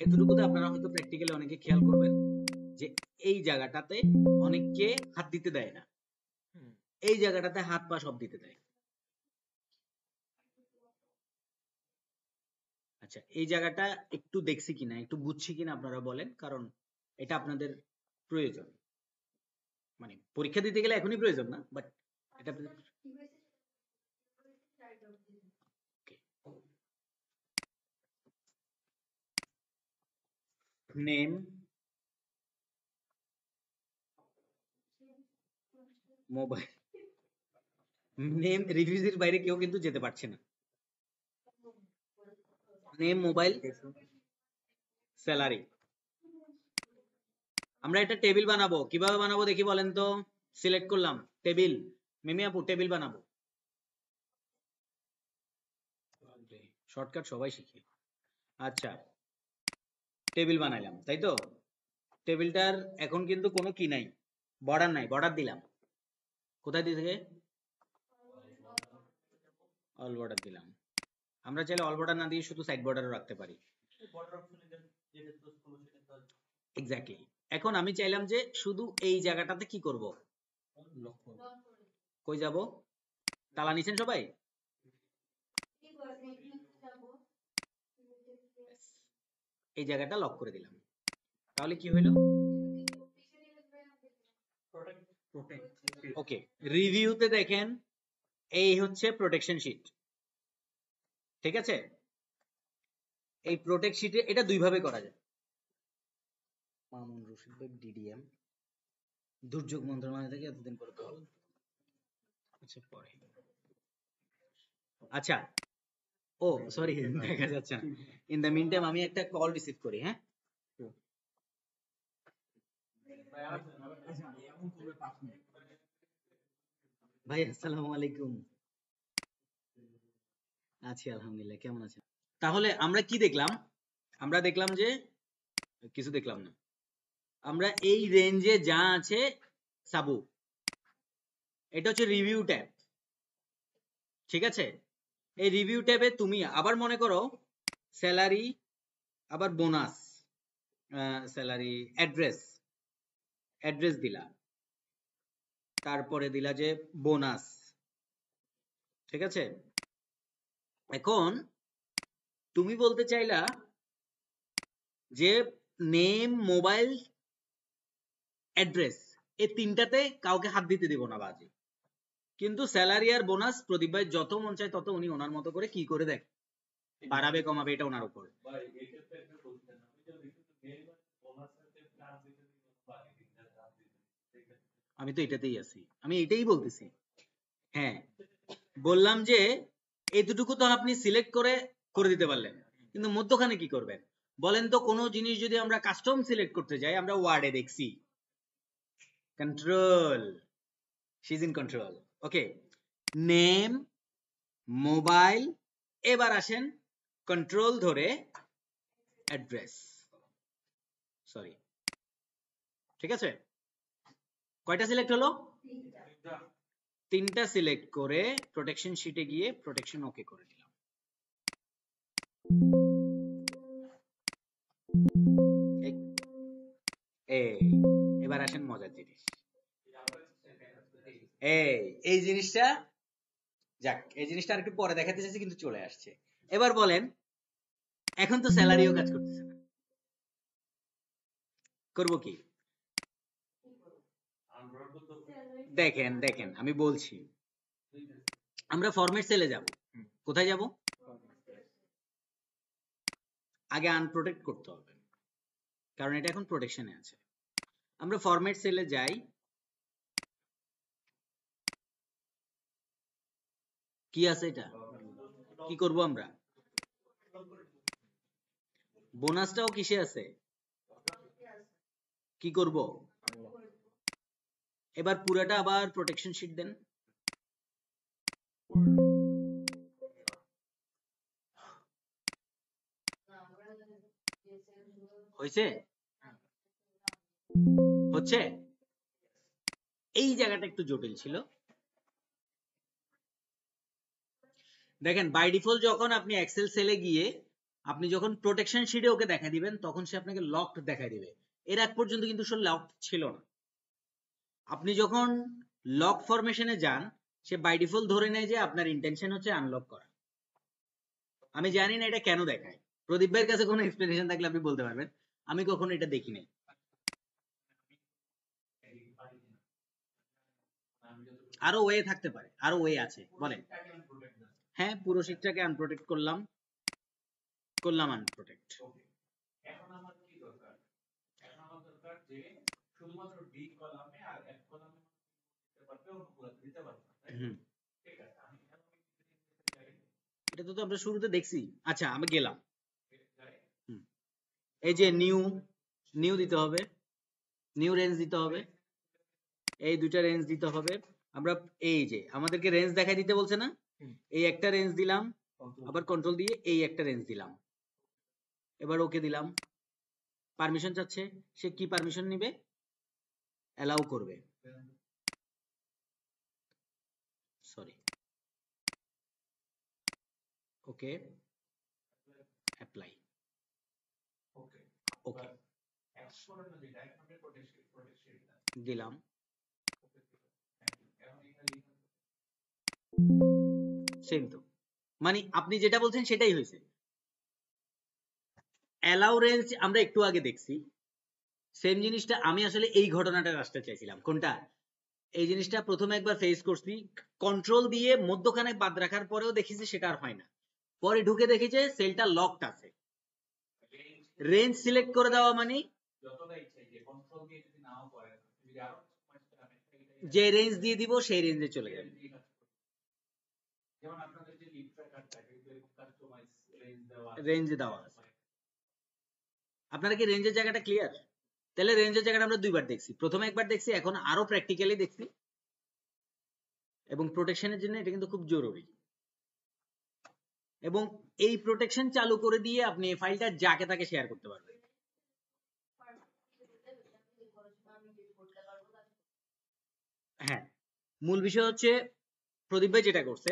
এতটুকুতে আপনারা হয়তো প্র্যাকটিক্যালি অনেকে খেয়াল করবেন যে এই জায়গাটাতে অনেককে হাত দিতে দেয় না, এই জায়গাটাতে হাত পা সব দিতে দেয়। আচ্ছা, এই জায়গাটা একটু দেখছি কিনা, একটু বুঝছি কিনা আপনারা বলেন, কারণ এটা আপনাদের প্রয়োজন। মানে পরীক্ষা দিতে গেলে এখনই প্রয়োজন না, বাট এটা নেম, মোবাইল, নেম রিভিউজের বাইরে কেউ কিন্তু যেতে পারছে না। Name, mobile, salary. আমরা একটা টেবিল বানাবো, কিভাবে বানাবো দেখি বলেন তো? সিলেক্ট করলাম টেবিল, মিমি আপু টেবিল বানাবো। শর্টকাট সবাই শিখে। আচ্ছা, টেবিল বানাইলাম, তাই তো? টেবিলটার এখন কিন্তু কোনো কি নাই, বর্ডার নাই, বর্ডার দিলাম। কোথায় দিয়ে? অল বর্ডার দিলাম। আমরা চাইলে অল বর্ডার না দিয়ে শুধু সাইড বর্ডারও রাখতে পারি। এক্স্যাক্টলি। এখন আমি চাইলাম যে শুধু এই জায়গাটাতে কি করব? কই যাব? তালা নিছেন সবাই? এই জায়গাটা লক করে দিলাম। তাহলে কি হইল? ওকে, রিভিউতে দেখেন এই হচ্ছে প্রোটেকশন শিট, ঠিক আছে? এই প্রোটেক্ট শিটে এটা দুই ভাবে করা যায়। মামুন রশিদ ভাই ডিডিএম, দুর্যোগ মন্ত্রণালয় থেকে এতদিন করে কল। আচ্ছা পরে, আচ্ছা, ও সরি দেখা যাচ্ছে না। ইন দ্য মিন টাইম আমি একটা কল রিসিভ করি, হ্যাঁ? ভাই আসসালামু আলাইকুম। আছি আলহামদুলিল্লাহ, কেমন আছেন? তাহলে আমরা কি দেখলাম? আমরা দেখলাম যে কিছু দেখলাম না। আমরা এই রেঞ্জে যা আছে সাবু, এটা হচ্ছে রিভিউ ট্যাব, ঠিক আছে? এই রিভিউ ট্যাবে তুমি আবার মনে করো স্যালারি, আবার বোনাস, স্যালারি, অ্যাড্রেস, অ্যাড্রেস দিলা, তারপরে দিলা যে বোনাস, ঠিক আছে? এখন তুমি বলতে চাইলা যে নেম, মোবাইল, অ্যাড্রেস, এই তিনটাতে কাউকে হাত দিতে দিব না বাজে। কিন্তু স্যালারি আর বোনাস প্রদীপ ভাই যত মন চায় তত উনি ওনার মতো করে কি করে দেখ, বাড়াবে কমাবে এটা ওনার উপর। আমি তো এটাতেই আছি, আমি এটাই বলতেছি। হ্যাঁ, বললাম যে এতটুকু তো আপনি সিলেক্ট করে করে দিতে পারলেন, কিন্তু মধ্যখানে কি করবেন বলেন তো? কোনো জিনিস যদি আমরা কাস্টম সিলেক্ট করতে যাই, আমরা ওয়ার্ডে দেখছি control, she is in control. Okay, name, mobile, এবার আসেন কন্ট্রোল ধরে অ্যাড্রেস, সরি, ঠিক আছে? কয়টা সিলেক্ট হলো? তিনটা সিলেক্ট করে প্রোটেকশন শিটে গিয়ে প্রোটেকশন ওকে করে দিলাম। এবার আসেন মজার জিনিস। এই জিনিসটা, যাক, এই জিনিসটা আর একটু পরে দেখাতে চাইছি কিন্তু চলে আসছে। এবার বলেন, এখন তো স্যালারিও কাজ করতেছে না, করব কি? দেখেন দেখেন আমি বলছি, আমরা ফরম্যাট সেলে যাব। কোথায় যাব? আগে আনপ্রোটেক্ট করতে হবে, কারণ এটা এখন প্রোটেকশনে আছে। আমরা ফরম্যাট সেলে যাই, কি আছে এটা, কি করব আমরা? বোনাসটাও কিসে আছে, কি করব? এবার পুরাটা আবার প্রোটেকশন শিট দেন। হয়েছে? হচ্ছে এই জায়গাটা একটু জটিল ছিল। দেখেন বাই ডিফল্ট যখন আপনি এক্সেল সেলে গিয়ে আপনি যখন প্রোটেকশন শিটে ওকে দেখা দিবেন তখন সে আপনাকে লকড দেখাই দিবে। এর আগ পর্যন্ত কিন্তু সে লকড ছিল না। আপনি যখন লক ফরমেশনে যান সে বাই ডিফল্ট ধরে নেয় যে আপনার ইন্টেনশন হচ্ছে আনলক করা। আমি জানি না এটা কেন দেখায়, প্রদীপ ভাইয়ের কাছে কোনো এক্সপ্লেনেশন থাকলে আপনি বলতে পারবেন, আমি কখনো এটা দেখি নাই। আরো ওয়ে থাকতে পারে, আরো ওয়ে আছে, বলেন। হ্যাঁ, পুরো শীটটাকে আনপ্রোটেক্ট করলাম, করলাম আনপ্রোটেক্ট। এখন আমার কি দরকার? এখন আমার দরকার যে শুধুমাত্র ডি কলামে আর এফ কলামে দিতে পারবে, অনুকূল দিতে পারবে না। ঠিক আছে, আমি এটা তো আমরা শুরুতে দেখছি। আচ্ছা আমি গেলাম, এই যে নিউ নিউ দিতে হবে, নিউ রেঞ্জ দিতে হবে, এই দুইটা রেঞ্জ দিতে হবে। আমরা এই যে আমাদেরকে রেঞ্জ দেখাই দিতে বলছে না, এই একটা রেঞ্জ দিলাম, আবার কন্ট্রোল দিয়ে এই একটা রেঞ্জ দিলাম, এবার ওকে দিলাম। পারমিশন চাচ্ছে, সে কি পারমিশন নিবে? অ্যালাউ করবে, সরি, ওকে অ্যাপ্লাই, ওকে ওকে দিলাম। সেম তো, মানে আপনি যেটা বলছেন সেটাই হয়েছে। অ্যালাউ রেঞ্জ আমরা একটু আগে দেখছি, সেম জিনিসটা আমি আসলে এই ঘটনাটা আসতে চাইছিলাম। কোনটা? এই জিনিসটা প্রথমে একবার ফেস করছি, কন্ট্রোল দিয়ে মধ্যখানে বাদ রাখার পরেও দেখেছি সেটা আর হয় না, পরে ঢুকে দেখি যে সেলটা লকড আছে। রেঞ্জ সিলেক্ট করে দেওয়া মানে যে রেঞ্জ দিয়ে দিব সেই রেঞ্জে চলে যাবে। রেঞ্জ দেওয়া আছে, আপনারা কি রেঞ্জের জায়গাটা ক্লিয়ার? তাহলে রেঞ্জের জায়গাটা আমরা দুইবার দেখছি, প্রথমে একবার দেখছি, এখন আরো প্র্যাকটিক্যালি দেখছি, এবং প্রোটেকশনের জন্য এটা কিন্তু খুব জরুরি। এবং এই প্রোটেকশন চালু করে দিয়ে আপনি এই ফাইলটা যাকে তাকে শেয়ার করতে পারবেন। হ্যাঁ, মূল বিষয় হচ্ছে প্রদীপ ভাই যেটা করছে,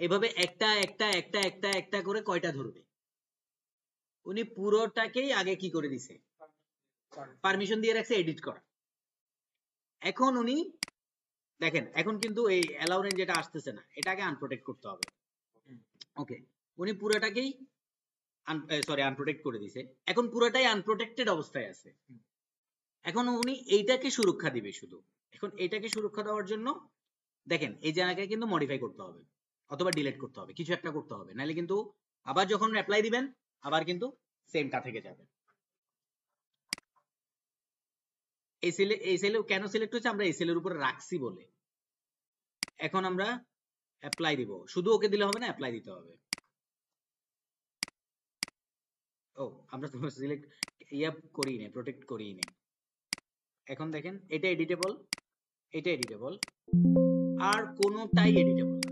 এভাবে একটা একটা একটা একটা একটা করে কয়টা ধরবে, উনি পুরোটাকেই আগে কি করে দিছে, পারমিশন দিয়ে রাখছে এডিট করা। এখন উনি দেখেন, এখন কিন্তু এই অ্যালাউ রেঞ্জ যেটা আসতেছে না, এটাকে আনপ্রোটেক্ট করতে হবে। ওকে, উনি পুরোটাকেই সরি আনপ্রোটেক্ট করে দিছে, এখন পুরোটাই আনপ্রোটেক্টেড অবস্থায় আছে। এখন উনি এইটাকে সুরক্ষা দিবে শুধু। এখন এটাকে সুরক্ষা দেওয়ার জন্য দেখেন এই জায়গাকে কিন্তু মডিফাই করতে হবে অথবা ডিলিট করতে হবে, কিছু একটা করতে হবে, নাহলে কিন্তু আবার যখন অ্যাপ্লাই দিবেন আবার কিন্তু সেমটা থেকে যাবে। এই সেলে কেন সিলেক্ট হচ্ছে, আমরা এই সেলের উপরে রাখছি বলে। এখন আমরা অ্যাপ্লাই দিব, শুধু ওকে দিলে হবে না, অ্যাপ্লাই দিতে হবে। ও আমরা তো সিলেক্ট করি নাই, প্রোটেক্ট করি নাই। এখন দেখেন এটা এডিটেবল, এটা এডিটেবল, আর কোনোটাই এডিটেবল না।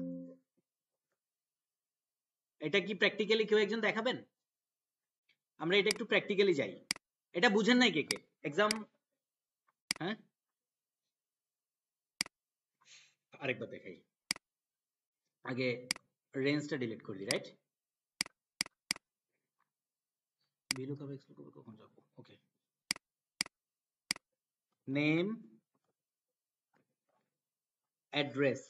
এটা কি প্র্যাকটিক্যালি কেউ একজন দেখাবেন? আমরা এটা একটু প্র্যাকটিক্যালি যাই। এটা বুঝেন নাই কে কে এক্সাম? হ্যাঁ, আরেকবার দেখাই, আগে রেঞ্জটা ডিলিট করে দিই, রাইট? ভিলুকআপ এক্সপ্লোর কখন যাব? ওকে, নেম, অ্যাড্রেস,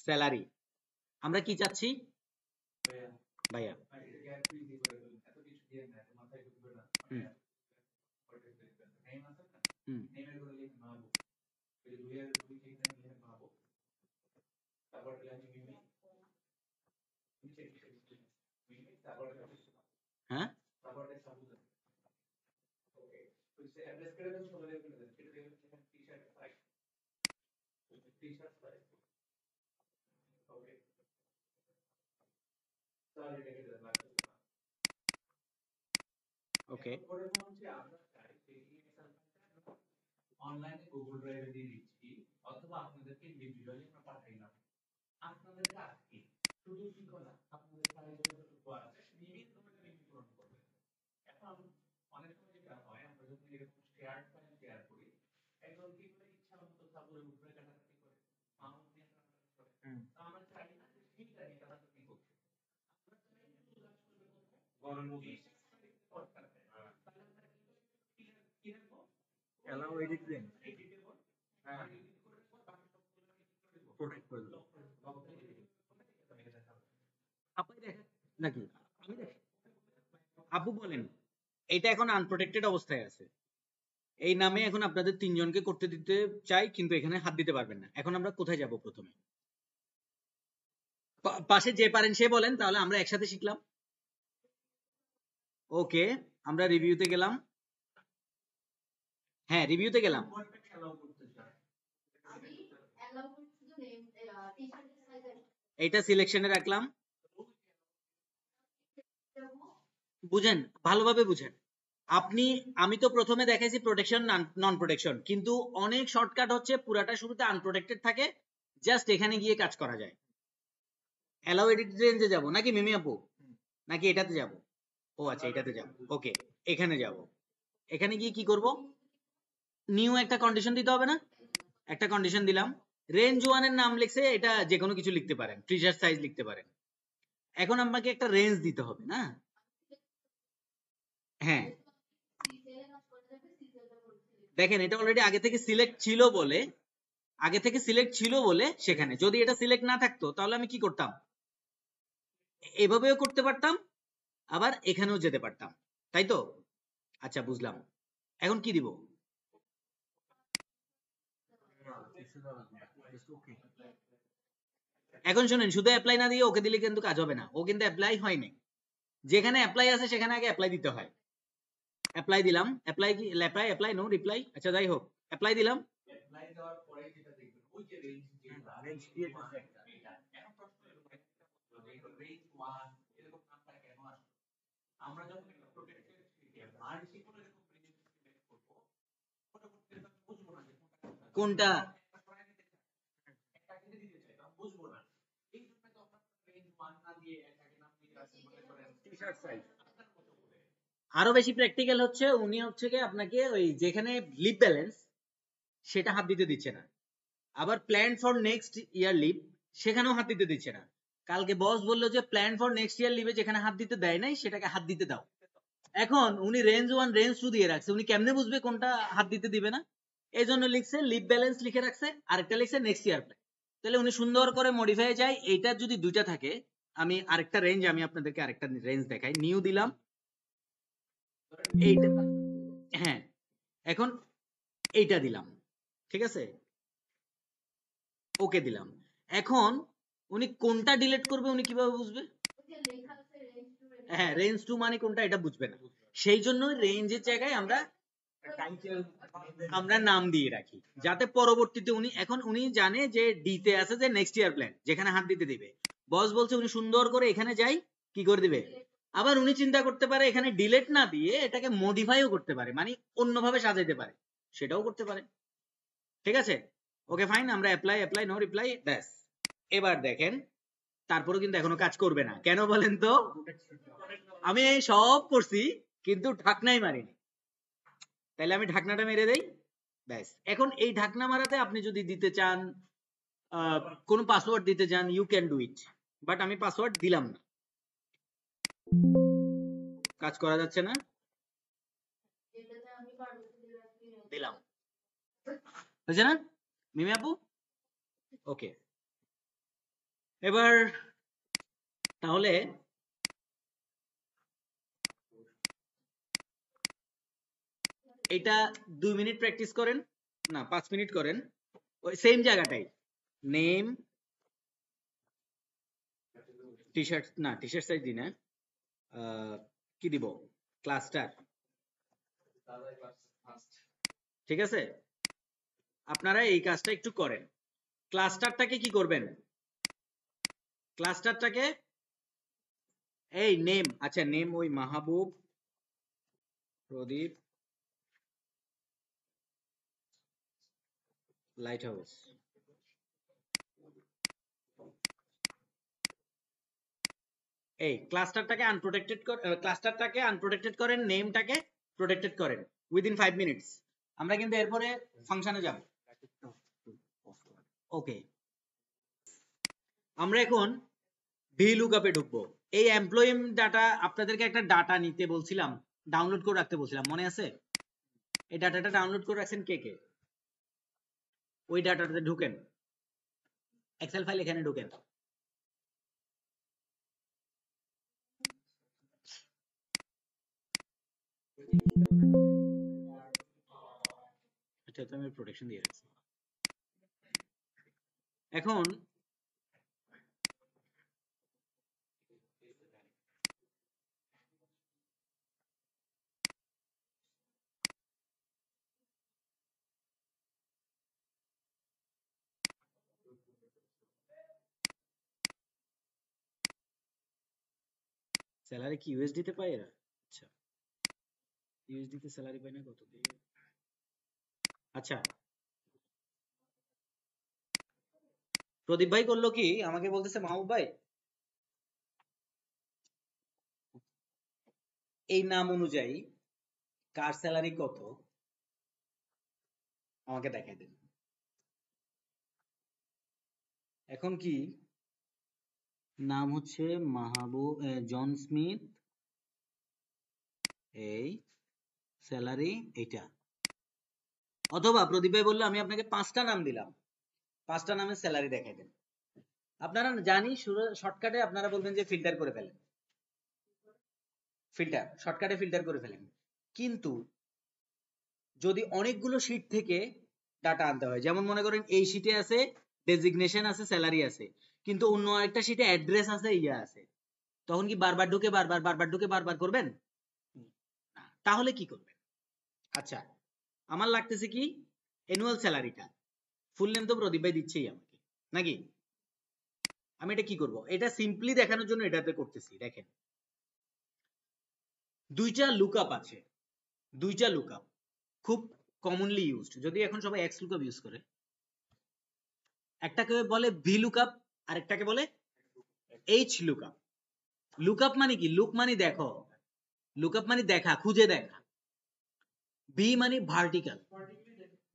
স্যালারি, আমরা কি চাচ্ছি ভাইয়া? হ্যাঁ, ওকে, অনলাইনে গুগল ড্রাইভে দিয়ে দিচ্ছি, অথবা আপনাদেরকে ইন্ডিভিজুয়ালি আমরা পাঠাইলাম, আপনাদের কাজ কি? শুধু কি করা, আপনাদের ফাইলে যতটুকু আছে নির্দিষ্ট পূরণ করবেন। এখন অনেক সময় যেটা হয়, আমরা যখন এরকম allow edit range protect করে দেবো আপনি দেখেন নাকি আমি দেখেন আপু বলেন এটা এখন আনপ্রোটেক্টেড অবস্থায় আছে এই নামে এখন আপনাদের তিনজনকে করতে দিতে চাই কিন্তু এখানে হাত দিতে পারবেন না এখন আমরা কোথায় যাব প্রথমে পাশে যে পারেন সে বলেন তাহলে আমরা একসাথে শিখলাম ওকে আমরা রিভিউতে গেলাম হ্যাঁ রিভিউতে গেলাম এটা সিলেকশনে রাখলাম বুঝেন ভালোভাবে বুঝেন আপনি আমি তো প্রথমে দেখাইছি প্রোটেকশন নন প্রোটেকশন কিন্তু অনেক শর্টকাট হচ্ছে পুরাটা শুরুতে আনপ্রোটেক্টেড থাকে জাস্ট এখানে গিয়ে কাজ করা যায় অ্যালাউ এডিট রেঞ্জে যাব নাকি মিমি আপু নাকি এটাতে যাব ও আচ্ছা এটাতে যাব ওকে এখানে যাব এখানে গিয়ে কি করব নিউ একটা কন্ডিশন দিতে হবে না একটা কন্ডিশন দিলাম রেঞ্জ 1 এর নাম লিখছে এটা যে কোনো কিছু লিখতে পারেন ট্রিজার সাইজ লিখতে পারেন এখন আমাকে একটা রেঞ্জ দিতে হবে না হ্যাঁ দেখেন এটা অলরেডি আগে থেকে সিলেক্ট ছিল বলে সেখানে যদি এটা সিলেক্ট না থাকতো তাহলে আমি কি করতাম এভাবেও করতে পারতাম আবার এখানেও যেতে পারতাম তাই তো আচ্ছা বুঝলাম এখন কি দিব এখন শুনেন শুধু অ্যাপ্লাই না দিয়ে ওকে দিলে কিন্তু কাজ হবে না ও কিন্তু অ্যাপ্লাই হয়নি যেখানে অ্যাপ্লাই আছে সেখানে আগে অ্যাপ্লাই দিতে হয় অ্যাপ্লাই দিলাম অ্যাপ্লাই কি অ্যাপ্লাই নো রিপ্লাই আচ্ছা যাই হোক অ্যাপ্লাই দিলাম অ্যাপ্লাই দেওয়ার পরে যেটা দেখবেন ওই যে রেঞ্জ ক্রিয়েট আছে একটা এখন প্রশ্ন হলো রেঞ্জ 1 এরকম নামটা কেন আসলো আমরা যখন একটা প্রোটেক্টেড মাল্টি কোনো এরকম রেঞ্জ সিলেক্ট করব পরবর্তীতে বুঝবো না যে কোনটা একটা কিন্তু দিতে চাই তখন বুঝবো না এই জন্য তো আমরা রেঞ্জ 1 না দিয়ে এটাকে নাম দিয়ে আছে মনে করেন টি-শার্ট সাইজ আরো বেশি প্র্যাকটিক্যাল হচ্ছে উনি হচ্ছে কি আপনাকে ওই যেখানে লিভ ব্যালেন্স সেটা হাত দিতে দিচ্ছে না আবার plan for next year leave সেখানেও হাত দিতে দিচ্ছে না কালকে বস বললো যে প্ল্যান ফর নেক্সট ইয়ার লিভে যেখানে হাত দিতে দেয় নাই সেটাকে হাত দিতে দাও এখন উনি রেঞ্জ 1 রেঞ্জ 2 দিয়ে রাখছে উনি কেমনে বুঝবে কোনটা হাত দিতে দিবে না এই জন্য লিখছে লিভ ব্যালেন্স লিখে রাখছে আরেকটা লিখছে নেক্সট ইয়ার প্ল্যান তাহলে উনি সুন্দর করে মডিফাই যায় এইটা যদি দুইটা থাকে আমি আরেকটা রেঞ্জ আমি আপনাদেরকে আরেকটা রেঞ্জ দেখাই নিউ দিলাম এইটা হ্যাঁ এখন এইটা দিলাম ঠিক আছে ওকে দিলাম এখন উনি কোনটা ডিলিট করবে উনি কিভাবে বুঝবে হ্যাঁ রেঞ্জ 2 মানে কোনটা এটা বুঝবে না সেই জন্য রেঞ্জের জায়গায় আমরা নাম দিয়ে রাখি যাতে পরবর্তীতে উনি জানে যে ডি তে আছে যে নেক্সট ইয়ার প্ল্যান যেখানে হাত দিতে দিবে বস বলছে উনি সুন্দর করে এখানে যাই কি করে দিবে আবার উনি চিন্তা করতে পারে এখানে ডিলিট না দিয়ে এটাকে মডিফাইও করতে পারে মানে অন্যভাবে সাজাইতে পারে সেটাও করতে পারে ঠিক আছে ওকে ফাইন আমরা অ্যাপ্লাই নো রিপ্লাই ব্যাস এবার দেখেন তারপরেও কিন্তু এখনো কাজ করবে না কেন বলেন তো আমি এই সব করছি কিন্তু ঢাকনাই মারিনি তাহলে আমি ঢাকনাটা মেরে দেই ব্যাস এখন এই ঢাকনা মারাতে আপনি যদি দিতে চান কোন পাসওয়ার্ড দিতে চান you can do it but আমি পাসওয়ার্ড দিলাম না কাজ করা যাচ্ছে না দিলাম হয়েছে না মিমি আপু ওকে এবার তাহলে এটা 2 মিনিট প্র্যাকটিস করেন না 5 মিনিট করেন ওই সেম জায়গাটাই নেম টি-শার্ট না টি-শার্ট সাইজ দিই না কি দিব ক্লাস্টার ঠিক আছে আপনারা এই কাজটা একটু করেন ক্লাস্টারটাকে কি করবেন ক্লাস্টারটাকে এই নেম আচ্ছা নেম ওই মাহবুব প্রদীপ লাইট হাউস এই ক্লাস্টারটাকে আনপ্রোটেক্টেড করেন নেমটাকে প্রোটেক্টেড করেন উইদিন 5 মিনিটস আমরা কিন্তু এরপরে ফাংশনে যাব। ওকে, আমরা এখন VLOOKUP এ ঢুকবো। এই এমপ্লয়ি ডাটা আপনাদেরকে একটা ডাটা নিতে বলছিলাম, ডাউনলোড করে রাখতে বলছিলাম, মনে আছে? এই ডাটাটা ডাউনলোড করে রাখছেন কে কে? ওই ডাটাটাতে ঢুকেন, এক্সেল ফাইল এখানে ঢুকেন। এটা তো আমি প্রোটেকশন দিয়ে রাখছি। এখন স্যালারি কি ইউএসডি তে পায় এরা? আচ্ছা, ইউএসডি তে স্যালারি পায় না কত দিয়ে? আচ্ছা, প্রদীপ ভাই করলো কি, আমাকে বলতেছে মাহবুব ভাই এই নাম অনুযায়ী কার স্যালারি কত আমাকে দেখাই দেন। এখন কি নাম হচ্ছে মাহবুব জন স্মিথ, এই স্যালারি এইটা। অথবা প্রদীপ ভাই বললো আমি আপনাকে 5টা নাম দিলাম, 5টা নামের স্যালারি দেখাই দেন। আপনারা জানি শর্টকাটে আপনারা বলবেন যে ফিল্টার করে ফেলেন, ফিল্টার শর্টকাটে ফিল্টার করে ফেলেন। কিন্তু যদি অনেকগুলো শিট থেকে ডাটা আনতে হয়, যেমন মনে করেন এই শিটে আছে ডেজিগনেশন আছে, স্যালারি আছে, কিন্তু অন্য আরেকটা শিটে অ্যাড্রেস আছে, ইয়া আছে, তখন কি বারবার ঢুকে বারবার ঢুকে বারবার করবেন? না। তাহলে কি করবেন? আচ্ছা, আমার লাগতেছে কি অ্যানুয়াল স্যালারিটা, ফুল নেম তো প্রদীপ ভাই দিচ্ছেই আমাকে, নাকি? আমি এটা কি করব, এটা সিম্পলি দেখানোর জন্য এটাতে করতেছি। দেখেন, দুইটা লুকআপ আছে, দুইটা লুকআপ খুব কমনলি ইউজড, যদি এখন সবাই এক্স লুকআপ ইউজ করে। একটাকে বলে ভি লুকআপ, আরেকটাকে বলে এইচ লুকআপ। লুকআপ মানে কি? লুক মানে দেখো, লুকআপ মানে দেখা, খুঁজে দেখা। ভি মানে ভার্টিক্যাল,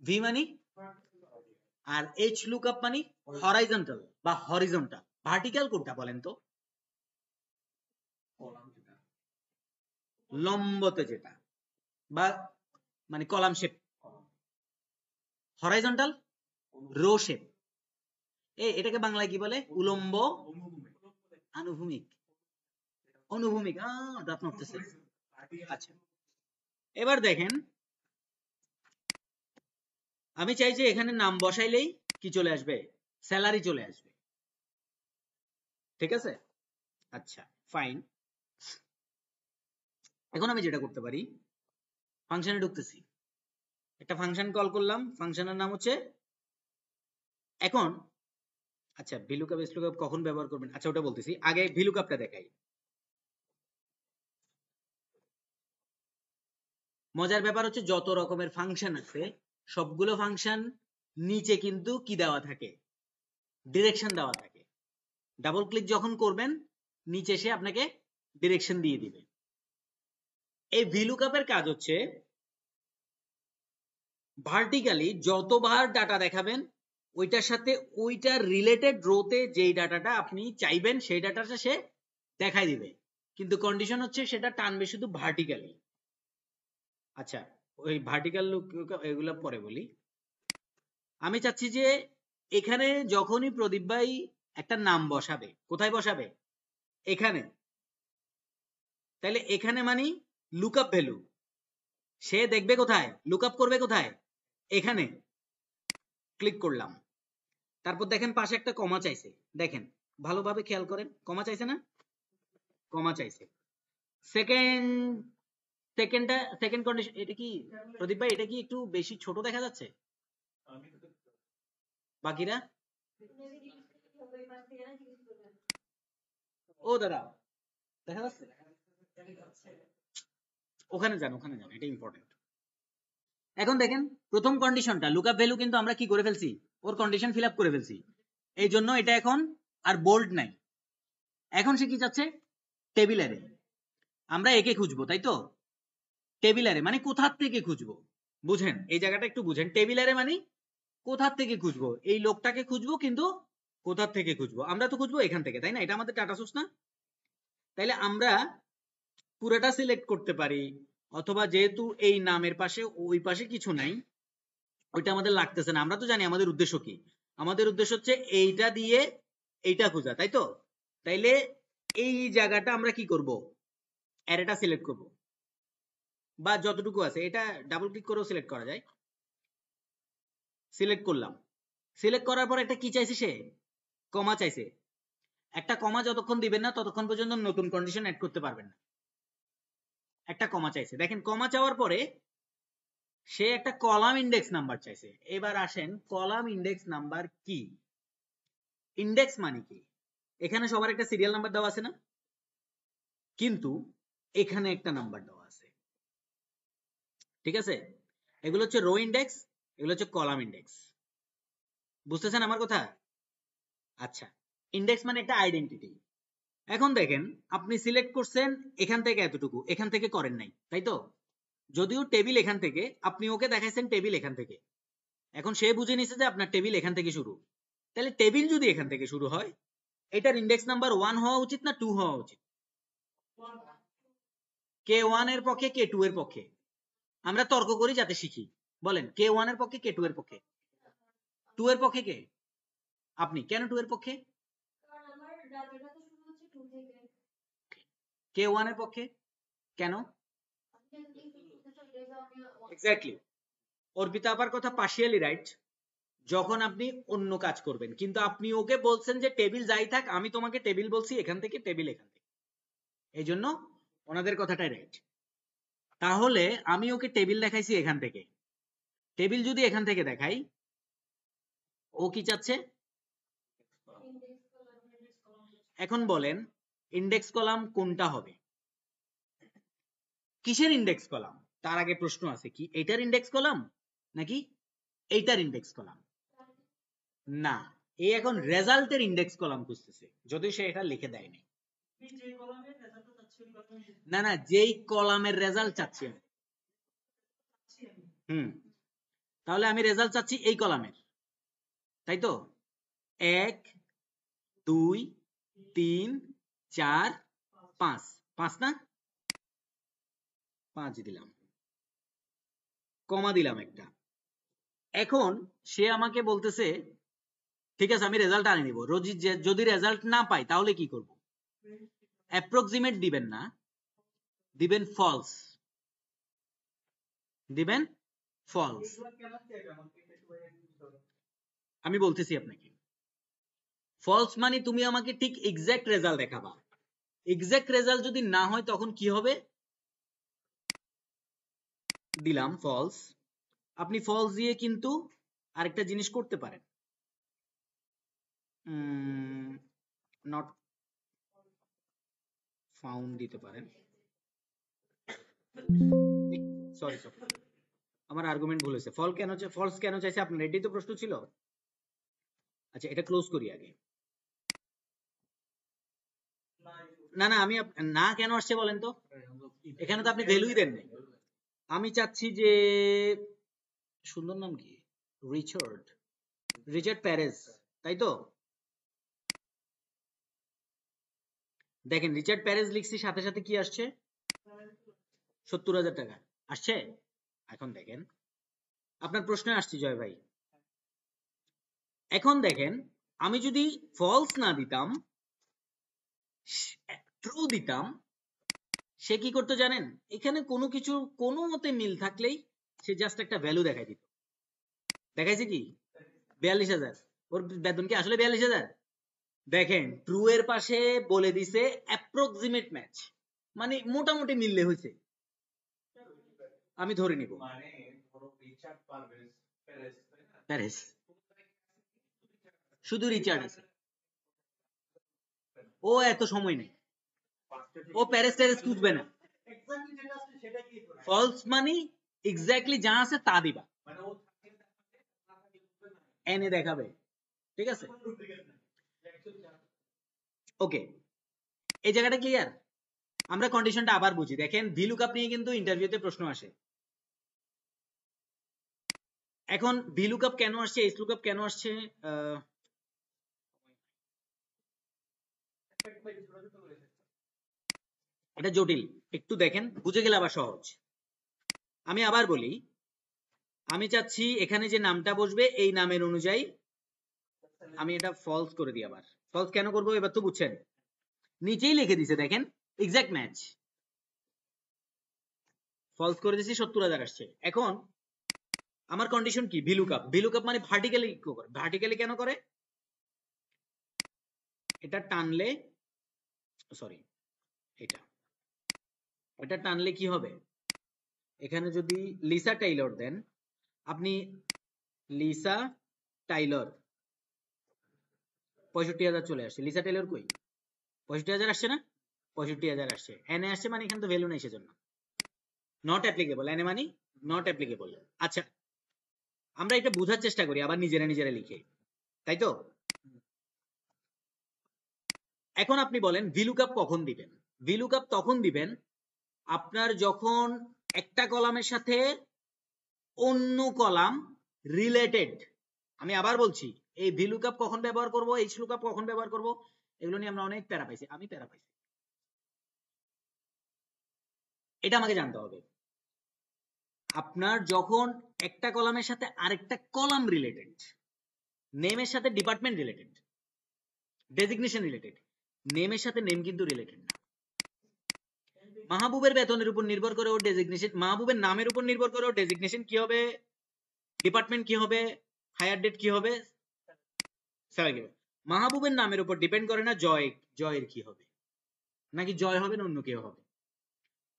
ভি মানে, আর এইচ লুকআপ মানে হরাইজন্টাল বা হরিজন্টাল। ভার্টিক্যাল কোনটা বলেন তো? লম্বতে যেটা, বা মানে column shape. Horizontal row shape. এটাকে বাংলায় কি বলে? উলম্ব, আনুভূমিক, অনুভূমিক। দাঁত নড়তেছে। আচ্ছা, এবার দেখেন, আমি চাই যে এখানে নাম বসাইলেই কি চলে আসবে? স্যালারি চলে আসবে। ঠিক আছে? আচ্ছা, ফাইন। এখন আমি যেটা করতে পারি, ফাংশনে ঢুকতেছি, একটা ফাংশন কল করলাম, ফাংশনের নাম হচ্ছে এখন। আচ্ছা, ভিলুকআপ এসলুকআপ কখন ব্যবহার করবেন আচ্ছা ওটা বলতেছি, আগে ভিলুকআপটা দেখাই। মজার ব্যাপার হচ্ছে যত রকমের ফাংশন আছে সবগুলো ফাংশন নিচে কিন্তু কি দেওয়া থাকে? ডিরেকশন দেওয়া থাকে। ডাবল ক্লিক যখন করবেন নিচে এসে আপনাকে ডিরেকশন দিয়ে দিবে। এই ভিলুকআপের কাজ হচ্ছে ভার্টিক্যালি যতবার ডাটা দেখাবেন ওইটার সাথে ওইটার রিলেটেড রোতে যেই ডাটাটা আপনি চাইবেন সেই ডাটাটা সে দেখাই দিবে, কিন্তু কন্ডিশন হচ্ছে সেটা টানবে শুধু ভার্টিক্যালি। আচ্ছা, ওই ভার্টিক্যাল এগুলো পরে বলি। আমি চাচ্ছি যে এখানে যখনই প্রদীপ ভাই একটা নাম বসাবে, কোথায় বসাবে? এখানে। তাহলে এখানে মানে লুকআপ ভ্যালু সে দেখবে কোথায়? লুকআপ করবে কোথায়? এখানে। ক্লিক করলাম, তারপর দেখেন পাশে একটা কমা চাইছে, দেখেন ভালোভাবে খেয়াল করেন, কমা চাইছে না? কমা চাইছে। সেকেন্ড সেকেন্ড কন্ডিশন, এটা কি প্রদীপ ভাই, এটা কি একটু বেশি ছোট দেখা যাচ্ছে? বাকিরা? ও দাদা, দেখা যাচ্ছে? ওখানে যান, ওখানে যান, এটা ইম্পর্টেন্ট। এখন দেখেন প্রথম কন্ডিশনটা লুকআপ ভ্যালু কিন্তু আমরা কি করে ফেলছি? ওর কন্ডিশন ফিল আপ করে ফেলছি, এই জন্য এটা এখন আর বোল্ড নাই। এখন সে কি চাচ্ছে? Table array. আমরা একে খুঁজবো, তাই তো? টেবিল অ্যারে মানে কোথা থেকে খুঁজবো? বুঝেন, এই জায়গাটা একটু বুঝেন। টেবিলারে মানে কোথার থেকে খুঁজবো, এই লোকটাকে খুঁজবো, কিন্তু কোথার থেকে খুঁজবো? আমরা তো খুঁজবো এখান থেকে, তাই না? এটা আমাদের ডাটা সোর্স না? তাইলে আমরা পুরোটা সিলেক্ট করতে পারি, অথবা যেহেতু এই নামের পাশে ওই পাশে কিছু নাই, ওইটা আমাদের লাগতেছে না। আমরা তো জানি আমাদের উদ্দেশ্য কি। আমাদের উদ্দেশ্য হচ্ছে এইটা দিয়ে এইটা খোঁজা, তাই তো? তাইলে এই জায়গাটা আমরা কি করব, অ্যারেটা সিলেক্ট করব, বা যতটুকু আছে এটা ডাবল ক্লিক করেও সিলেক্ট করা যায়। সিলেক্ট করলাম, সিলেক্ট করার পর একটা কি চাইছে সে, কমা চাইছে। একটা কমা যতক্ষণ দিবেন না ততক্ষণ পর্যন্ত নতুন কন্ডিশন অ্যাড করতে পারবেন না। একটা কমা চাইছে, দেখেন কমা চাওয়ার পরে সে একটা কলাম ইন্ডেক্স নাম্বার চাইছে। এবার আসেন, কলাম ইন্ডেক্স নাম্বার কি? ইন্ডেক্স মানে কি? এখানে সবার একটা সিরিয়াল নাম্বার দেওয়া আছে না? কিন্তু এখানে একটা নাম্বার দেওয়া আছে, ঠিক আছে? এগুলো হচ্ছে রো ইন্ডেক্স, এগুলো হচ্ছে কলাম ইন্ডেক্স। বুঝতেছেন আমার কথা? আচ্ছা, ইন্ডেক্স মানে একটা আইডেন্টিটি। এখন দেখেন, আপনি সিলেক্ট করছেন এখান থেকে এতটুকু, এখান থেকে করেন নাই, তাই তো? যদিও টেবিল এখান থেকে, আপনি ওকে দেখাইছেন টেবিল এখান থেকে। এখন সে বুঝে নিছে যে আপনার টেবিল এখান থেকে শুরু। তাহলে টেবিল যদি এখান থেকে শুরু হয়, এটার ইন্ডেক্স নাম্বার 1 হওয়া উচিত না 2 হওয়া উচিত? কে 1 এর পক্ষে, কে 2 এর পক্ষে? আমরা তর্ক করি যাতে শিখি। বলেন, কে 1 এর পক্ষে, কে 2 এর পক্ষে? 2 এর পক্ষে কে? আপনি। কেন 2 এর পক্ষে? কে 1 এর পক্ষে কেন? এক্স্যাক্টলি, অর্পিতা আপার কথা পার্শিয়ালি রাইট। যখন আপনি অন্য কাজ করবেন, কিন্তু আপনি ওকে বলছেন যে টেবিল যাই থাক, আমি তোমাকে টেবিল বলছি এখান থেকে, টেবিল এখান থেকে, এই জন্য ওনাদের কথাটাই রাইট। তাহলে আমি ওকে টেবিল দেখাইছি এখান থেকে, টেবিল যদি এখান থেকে দেখাই, ও কি চাচ্ছে? এখন বলেন, ইন্ডেক্স কলাম কোনটা হবে? কিসের ইন্ডেক্স কলাম? তার আগে প্রশ্ন আছে, কি এটার ইন্ডেক্স কলাম নাকি এইটার ইন্ডেক্স কলাম? না, এই এখন রেজাল্টের ইন্ডেক্স কলাম খুঁজতেছে, যদিও সে এটা লিখে দেয়নি। না না, যেই কলামের রেজাল্ট চাচ্ছি আমি। তাহলে আমি রেজাল্ট চাচ্ছি এই কলামের, তাই তো? 1 2 3 4 5, 5 না? 5 দিলাম, কমা দিলাম একটা। এখন সে আমাকে বলতেছে ঠিক আছে আমি রেজাল্ট আনি নিব, যদি রেজাল্ট না পাই তাহলে কি করব? অ্যাপ্রক্সিমেট দিবেন না, দিবেন ফলস, দিবেন ফলস। আমি বলতেছি আপনাকে, ফলস মানে তুমি আমাকে ঠিক এক্সাক্ট রেজাল্ট দেখাবা। এক্সাক্ট রেজাল্ট যদি না হয় তখন কি হবে? দিলাম ফলস। আপনি ফলস দিয়ে কিন্তু আরেকটা জিনিস করতে পারেন, নট ফাউন্ড দিতে পারেন। সরি সরি, আমার আর্গুমেন্ট ভুল হয়েছে। ফলস কেন চাইছে আপনার, এটাই তো প্রশ্ন ছিল। আচ্ছা, এটা ক্লোজ করি আগে। না না, আমি না কেন আসছে বলেন তো? এখানে তো আপনি ভ্যালুই দেন নাই। আমি চাচ্ছি যে, সুন্দর নাম কি, রিচার্ড, রিচার্ড প্যারেজ, তাই তো? দেখেন, রিচার্ড প্যারেজ লিখছি, সাথে সাথে কি আসছে? 70,000 টাকা আসছে। এখন দেখেন, আপনার প্রশ্নে আসছি জয় ভাই। এখন দেখেন, আমি যদি ফলস না দিতাম, ট্রু দিতাম, সে কি করতে জানেন? এখানে কোনো কিছু কোনো মতে মিল থাকলেই সে জাস্ট একটা ভ্যালু দেখাই দিত। দেখাইছে কি? 42,000। ওর বেতন কি আসলে 42,000? দেখেন, ট্রু এর পাশে বলে দিছে অ্যাপ্রক্সিমেট ম্যাচ, মানে মোটামুটি মিললে হয়েছে, আমি ধরে নিব। প্যারেস, শুধু রিচার্ড আছে, ও এত সময় নেই, ও প্যারেস ট্যারেস খুঁজবে না। ফলস মানে এক্স্যাক্টলি যা আছে তা দিবা, এনে দেখাবে, ঠিক আছে? ওকে, এই জায়গাটা ক্লিয়ার? আমরা কন্ডিশনটা আবার বুঝি। দেখেন, ভিলুকআপ নিয়ে কিন্তু ইন্টারভিউতে প্রশ্ন আসে। এখন VLOOKUP কেন আসছে, HLOOKUP কেন আসছে, এটা জটিল, একটু দেখেন বুঝে গেলে আবার সহজ। আমি আবার বলি, আমি চাচ্ছি এখানে যে নামটা বসবে এই নামের অনুযায়ী আমি এটা ফলস করে দিই। আবার ফলস কেন করবো এবার তো বুঝছেন, নিচেই লিখে দিছে দেখেন এক্সাক্ট ম্যাচ, ফলস করে দিয়েছি 70,000 আসছে। এখন আমার কন্ডিশন কি, VLOOKUP মানে ভার্টিক্যালি করে। ভার্টিক্যালি কেন করে, এটা টানলে, সরি এটা টানলে কি হবে, এখানে যদি লিসা টাইলর দেন, আপনি লিসা টাইলর 65,000 চলে আসছে। লিসা টাইলর কই, 65,000 আসছে না, 65,000 আসছে। এনে আসছে মানে এখানে তো ভ্যালু নেই, সেজন্য নট অ্যাপ্লিকেবল। এনে মানে নট অ্যাপ্লিকেবল। আচ্ছা, আমরা এটা বোঝার চেষ্টা করি আবার নিজেরা লিখে, তাই তো। এখন আপনি বলেন VLOOKUP কখন দিবেন। VLOOKUP তখন দিবেন আপনার যখন একটা কলামের সাথে অন্য কলাম রিলেটেড। আমি আবার বলছি, এই VLOOKUP কখন ব্যবহার করব, HLOOKUP কখন ব্যবহার করব, এগুলো নিয়ে আমরা অনেক প্যারা পাইছি, আমি প্যারা পাইছি, এটা আমাকে জানতে হবে। আপনার যখন একটা কলামের সাথে আরেকটা কলাম রিলেটেড, নেমের সাথে ডিপার্টমেন্ট রিলেটেড, ডেজিগনেশন রিলেটেড, নেমের সাথে নেম কিন্তু রিলেটেড না। মাহবুবের বেতনের উপর নির্ভর করে ওর ডেজিগনেশন, মাহবুবের নামের উপর নির্ভর করে ওর ডেজিগনেশন কি হবে, ডিপার্টমেন্ট কি হবে, হায়ার ডেট কি হবে, স্যালারি কি হবে। মাহবুবের নামের উপর ডিপেন্ড করে না জয়ের কি হবে, নাকি জয় হবে না অন্য কেউ হবে।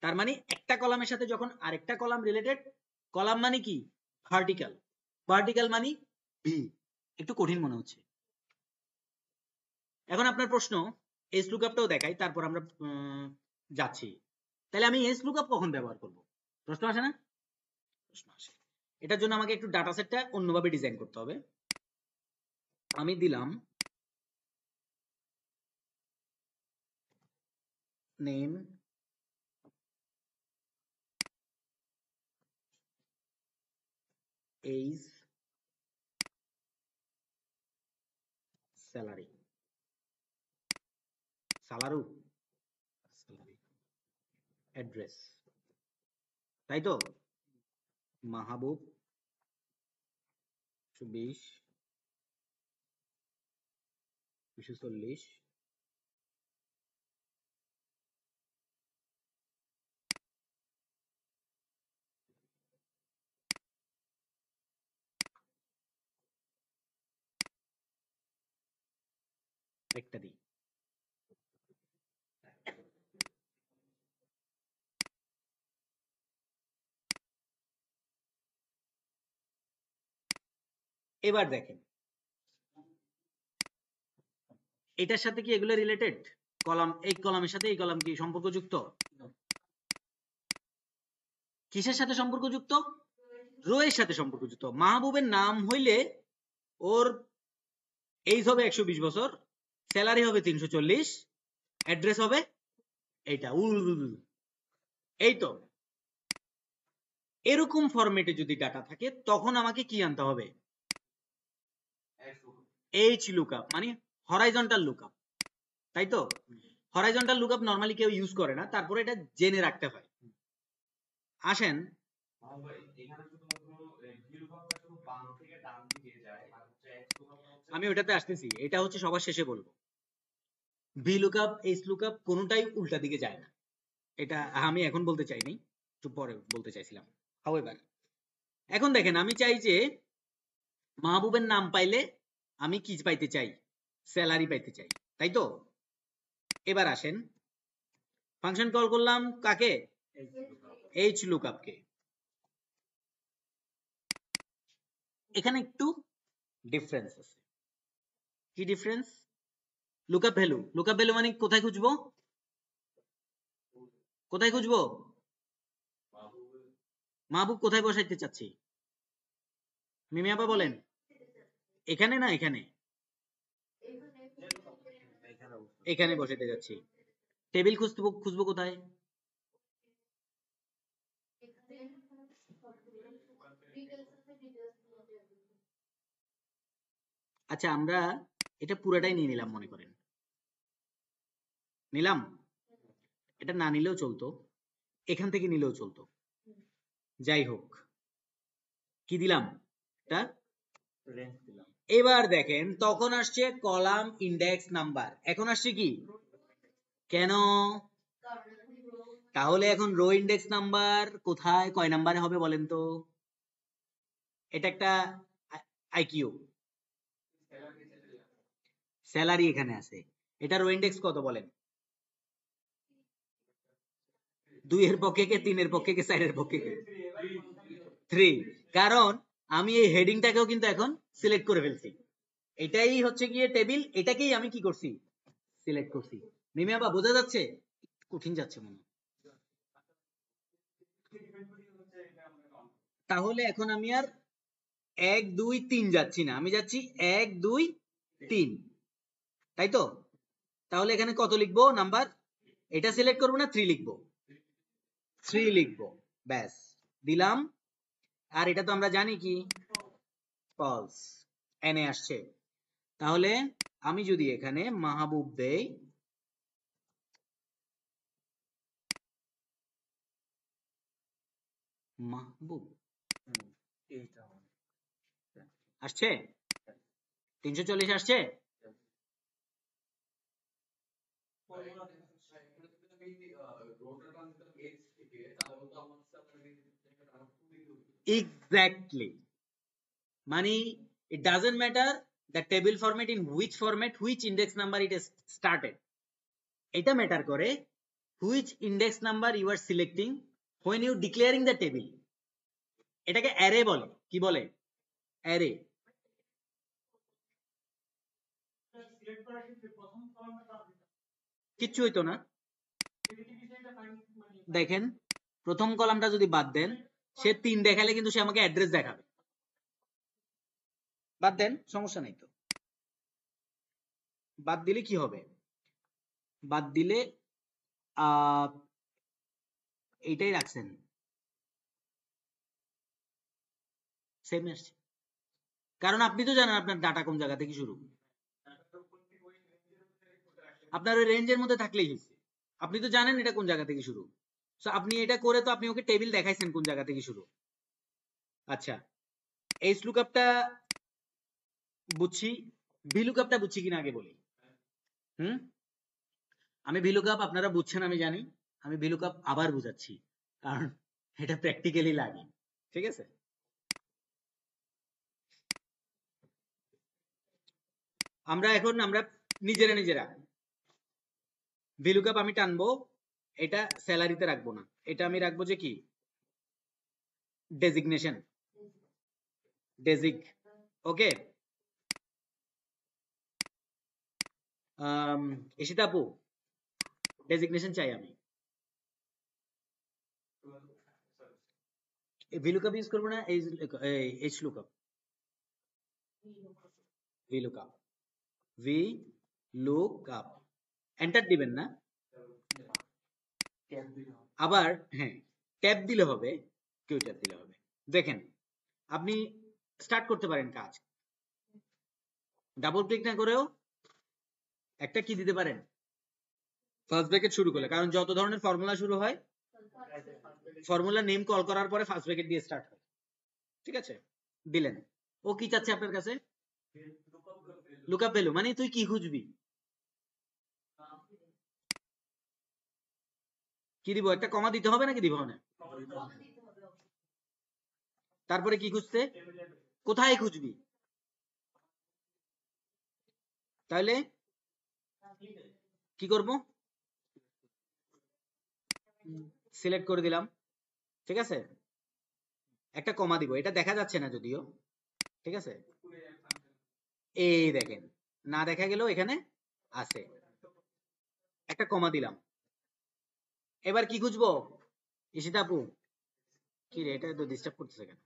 তার মানে একটা কলামের সাথে যখন আরেকটা কলাম রিলেটেড, কলাম মানে কি ভার্টিক্যাল, ভার্টিক্যাল মানে ভি। একটু কঠিন মনে হচ্ছে। এখন আপনার প্রশ্ন, HLOOKUPটাও দেখাই তারপর আমরা যাচ্ছি। তাহলে আমি HLOOKUP কখন ব্যবহার করব, প্রশ্ন আসে না, প্রশ্ন আসে। এটার জন্য আমাকে একটু ডাটা সেটটা অন্যভাবে ডিজাইন করতে হবে। আমি দিলাম name age salary, salary address, তাই তো। মাহবুব 20 240, একটা দিই। এবার দেখেন এটার সাথে কি এগুলো রিলেটেড, কলাম, এই কলামের সাথে এই কলাম কি সম্পর্কযুক্ত, কিসের সাথে সম্পর্কযুক্ত, রো এর সাথে সম্পর্কযুক্ত। মাহবুবের নাম হইলে ওর এইজ হবে 120 বছর, স্যালারি হবে 340, অ্যাড্রেস হবে এইটা, এই তো। এরকম ফরম্যাটে যদি ডাটা থাকে তখন আমাকে কি আনতে হবে, HLOOKUP মানে হরাইজন্টাল লুকআপ, তাই তো। হরাইজন্টাল লুকআপ নরমালি কেউ ইউজ করে না, তারপরে এটা জেনে রাখতে হয়। আসেন, আমি ওটাতে আসতেছি, এটা হচ্ছে সবার শেষে বলবো। VLOOKUP HLOOKUP কোনোটাই উল্টা দিকে যায় না, এটা আমি এখন বলতে চাইনি, একটু পরে বলতে চাইছিলাম। হাউএভার এখন দেখেন, আমি চাই যে মাহবুবের নাম পাইলে আমি কি পাইতে চাই, স্যালারি পাইতে চাই, তাই তো। এবার আসেন, ফাংশন কল করলাম কাকে, HLOOKUP কে। এখানে একটু ডিফারেন্স আছে। কি ডিফারেন্স, লুকআপ ভ্যালু মানে কোথায় খুঁজবো, কোথায় খুঁজবো, মাহবুব কোথায় বসাইতে চাচ্ছি, মিমি আপা বলেন, এখানে না এখানে, এখানে বসাইতে যাচ্ছি। টেবিল খুঁজবো কোথায়, আচ্ছা আমরা এটা পুরাটাই নিয়ে নিলাম, মনে করেন নিলাম, এটা না নিলেও চলতো, এখান থেকে নিলেও চলতো, যাই হোক কি দিলাম এটা। এবার দেখেন তখন আসছে কলাম ইন্ডেক্স নাম্বার, এখন আসছে কি কেন, তাহলে এখন রো ইন্ডেক্স নাম্বার কোথায় কয় নাম্বারে হবে বলেন তো, এটা একটা আইকিউ, স্যালারি এখানে আছে, এটা রো ইন্ডেক্স কত বলেন, 2 এর পক্ষে কে, 3 এর পক্ষে কে, 4 এর পক্ষে কে, 3, কারণ আমি এই হেডিংটাকেও কিন্তু এখন সিলেক্ট করে ফেলছি, এটাই হচ্ছে গিয়ে টেবিল, এটাকেই আমি কি করছি সিলেক্ট করছি। মিমি আবা বোঝা যাচ্ছে, কঠিন যাচ্ছে মনে হয়। তাহলে এখন আমি আর 1 2 3 যাচ্ছি না, আমি যাচ্ছি 1 2 3, তাই তো, তাহলে এখানে কত লিখবো নাম্বার, এটা সিলেক্ট করবো না 3 লিখবো, 3 লিখবো, ব্যাস দিলাম, আর এটা তো আমরা জানি কি ফলস, এনে আসছে, তাহলে আমি যদি এখানে মাহবুব দেই, মাহবুব আসছে 340 আসছে, এক্স্যাক্টলি, মানে it doesn't matter the table format, in which format, which index number it is started, এটা ম্যাটার করে which index number you are selecting when you declaring the table, এটাকে অ্যারে বলে, কি বলে অ্যারে। কিচ্ছু হইতো না, দেখেন প্রথম কলামটা যদি বাদ দেন, সে 3 দেখালে কিন্তু সে আমাকে অ্যাড্রেস দেখাবে, বাদ দেন সমস্যা নাই তো, বাদ দিলে কি হবে, বাদ দিলে এইটাই রাখছেন, সেম আসছে, কারণ আপনি তো জানেন আপনার ডাটা কোন জায়গা থেকে শুরু, আপনার ওই রেঞ্জের মধ্যে থাকলেই হয়েছে, আপনি তো জানেন এটা কোন জায়গা থেকে শুরু, সো আপনি এটা করে তো আপনি ওকে টেবিল দেখাইছেন কোন জায়গা থেকে শুরু। আচ্ছা এইচ লুকআপটা বুঝছি, ভি লুকআপটা বুঝছি কিনা আগে বলি। আমি ভি লুকআপ আপনারা বুঝছেন আমি জানি, আমি ভি লুকআপ আবার বুঝাচ্ছি, কারণ এটা প্র্যাকটিক্যালি লাগে, ঠিক আছে। আমরা এখন নিজেরা ভি লুকআপ আমি টানবো, এটা স্যালারিতে রাখবো না, এটা আমি রাখবো যে কি ডেজিগনেশন, ডেজিগ, ওকে। এসিতা আপু ডেজিগনেশন চাই আমি, ভি লুকআপ ইউজ করবো না, H lookup, V lookup, V lookup, enter দিবেন না, আবার হ্যাঁ ট্যাব দিলে হবে, কিউ ট্যাব দিলে হবে, দেখেন আপনি স্টার্ট করতে পারেন কাজ, ডাবল ক্লিক না করেও একটা কি দিতে পারেন ফার্স্ট ব্র্যাকেট শুরু করলে, কারণ যত ধরনের ফর্মুলা শুরু হয় ফর্মুলা নেম কল করার পরে ফার্স্ট ব্র্যাকেট দিয়ে স্টার্ট হয়, ঠিক আছে, দিলেন, ও কি চাচ্ছে আপনার কাছে, লুকআপ ভ্যালু, মানে তুই কি খুঁজবি, কি দিব, একটা কমা দিতে হবে নাকি দিব না, তারপরে কি খুঁজতে, কোথায় খুঁজবি, তাহলে কি করব, সিলেক্ট করে দিলাম, ঠিক আছে, একটা কমা দিব, এটা দেখা যাচ্ছে না যদিও, ঠিক আছে, এই দেখেন না দেখা গেল এখানে আছে, একটা কমা দিলাম, এবার কি খুঁজবো, ইশিতা আপু কি রে এটা তো ডিস্টার্ব করতেছে কেন,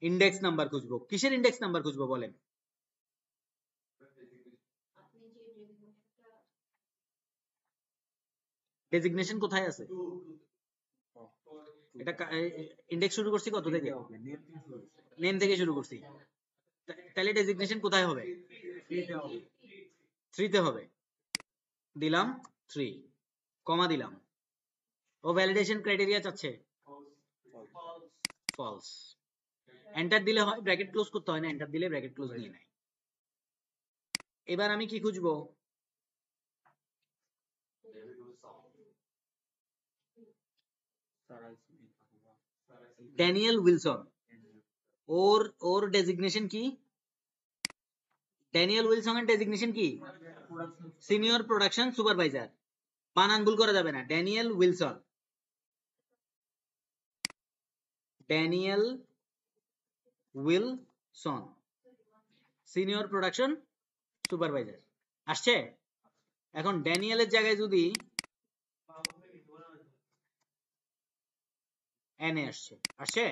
ইন্ডেক্স নাম্বার খুঁজবো, কিসের ইন্ডেক্স নাম্বার খুঁজবো বলেন, ডেজিগনেশন কোথায় আছে, এটা ইন্ডেক্স শুরু করছি কত থেকে, নেম থেকে শুরু করছি, তাহলে ডেজিগনেশন কোথায় হবে? 3 তে হবে। দিলাম 3, কমা দিলাম। ও ভ্যালিডেশন ক্রাইটেরিয়া চাচ্ছে ফলস। এন্টার দিলে হয়, ব্র্যাকেট ক্লোজ করতে হয় না, এন্টার দিলে ব্র্যাকেট ক্লোজ নিয়ে নেয়। এবার আমি কি খুঁজবো? Daniel Wilson. ওর ডেজিগনেশন কি? ড্যানিয়েল উইলসনের ডেজিগনেশন কি? Senior production supervisor. বানান ভুল করা যাবে না। Daniel Wilson, Daniel Wilson, senior production supervisor. আসছে? এখন ড্যানিয়েলের জায়গায় যদি এন এ আসছে, আসছে?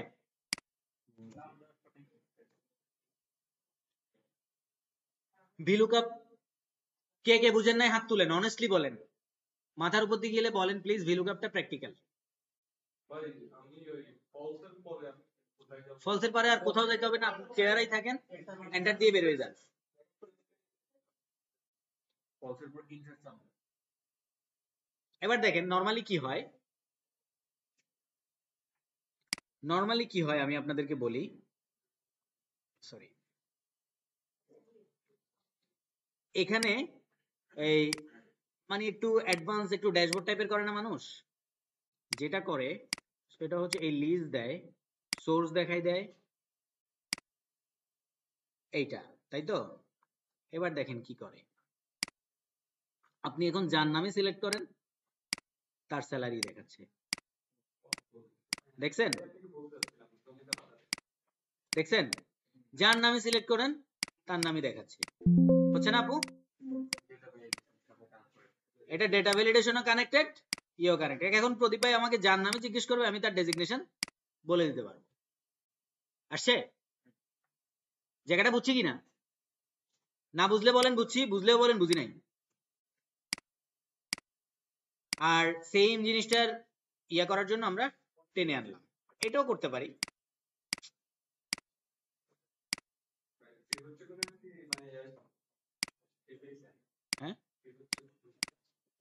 ভিলুকআপ কে কে বুঝেন নাই হাত তুলেন, অনেস্টলি বলেন, মাথার উপর দিয়ে গেলে বলেন প্লিজ। ভিলুকআপটা প্র্যাকটিক্যাল। ফলসের পরে আর কোথাও যাইতে হবে না, আপনি চেয়ারেই থাকেন, এন্টার দিয়ে বের হয়ে যান। এবার দেখেন নরমালি কি হয়। নরমালি কি হয় আমি আপনাদেরকে বলি। সরি, এখানে এই মানে একটু অ্যাডভান্স, একটু ড্যাশবোর্ড টাইপের করে না মানুষ, যেটা করে সেটা হচ্ছে এই লিস্ট দেয়, সোর্স দেখাই দেয়, এইটা, তাই তো? এবার দেখেন কি করে। আপনি এখন যার নামে সিলেক্ট করেন তার স্যালারি দেখাচ্ছে, দেখছেন? দেখছেন? যার নামে সিলেক্ট করেন তার নামই দেখাচ্ছে, হচ্ছে না আপু? এটা ডেটা ভ্যালিডেশনও কানেক্টেড, ইও কানেক্টেড। এখন প্রদীপ ভাই আমাকে যার নামে জিজ্ঞেস করবে, আমি তার ডেজিগনেশন বলে দিতে পারবো। আসছে? জায়গাটা বুঝছি কিনা? না বুঝলে বলেন বুঝছি, বুঝলেও বলেন বুঝি নাই। আর সেম জিনিসটার ইয়া করার জন্য আমরা টেনে আনলাম, এটাও করতে পারি। হ্যাঁ,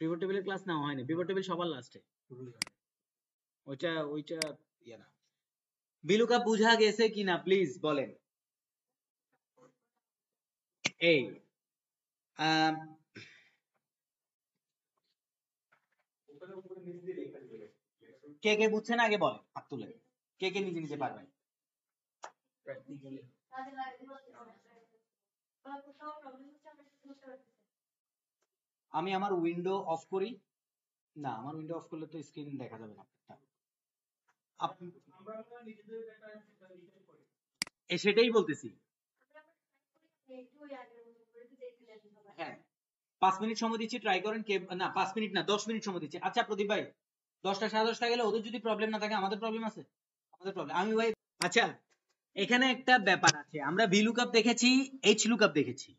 পিভট টেবিলের ক্লাস নেওয়া হয়নি, পিভট টেবিল সবার লাস্টে। ওইটা ইয়া না। ভিলুকআপ বুঝা গেছে কিনা প্লিজ বলেন। এই কে কে বুঝছেন আগে বলেন, হাত তুলে। কে কে নিজে নিজে পারবেন? আমি আমার উইন্ডো অফ করি। না, আমার উইন্ডো অফ করলে তো স্ক্রিন দেখা যাবে না। সেটাই বলতেছি। হ্যাঁ, 5 মিনিট সময় দিচ্ছি, ট্রাই করেন। কে না, 5 মিনিট না, 10 মিনিট সময় দিচ্ছি। আচ্ছা প্রদীপ ভাই, 10টা 10:30 গেলে ওদের যদি প্রবলেম না থাকে, আমাদের প্রবলেম আছে? আমাদের প্রবলেম, আমি ভাই। আচ্ছা, এখানে একটা ব্যাপার আছে, আমরা ভি লুকআপ দেখেছি, এইচ লুকআপ দেখেছি,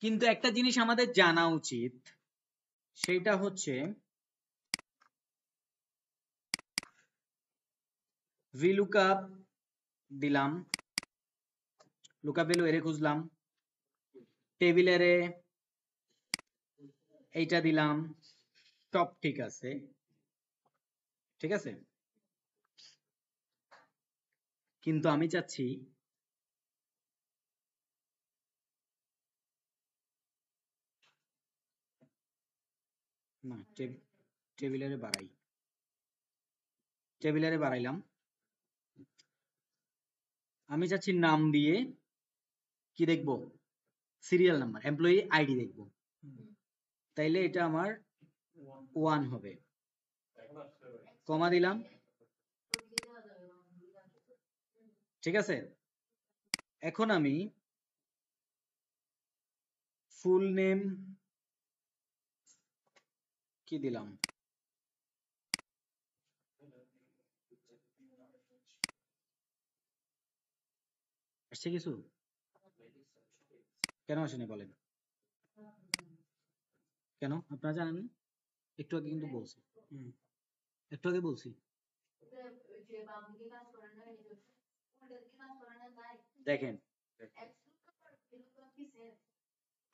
কিন্তু একটা জিনিস আমাদের জানা উচিত, সেটা হচ্ছে ভি লুকআপ দিলাম, লুকআপ ভ্যালু এরে খুঁজলাম, টেবিলেরে এইটা দিলাম, সব ঠিক আছে, ঠিক আছে, কিন্তু আমি চাচ্ছি না, টেবিলেরে বাড়াই, টেবিলেরে বাড়াইলাম। আমি চাচ্ছি নাম দিয়ে কি দেখবো? সিরিয়াল নাম্বার, এমপ্লয়ি আইডি দেখবো। তাইলে এটা আমার 1 হবে, কমা দিলাম, ঠিক আছে। এখন আমি ফুল নেম কি দিলাম? আসছে কিছু? কেন আসেনি বলেন? কেন আপনারা জানেন না? একটু আগে কিন্তু বলছি, একটু আগে বলছি। দেখেন,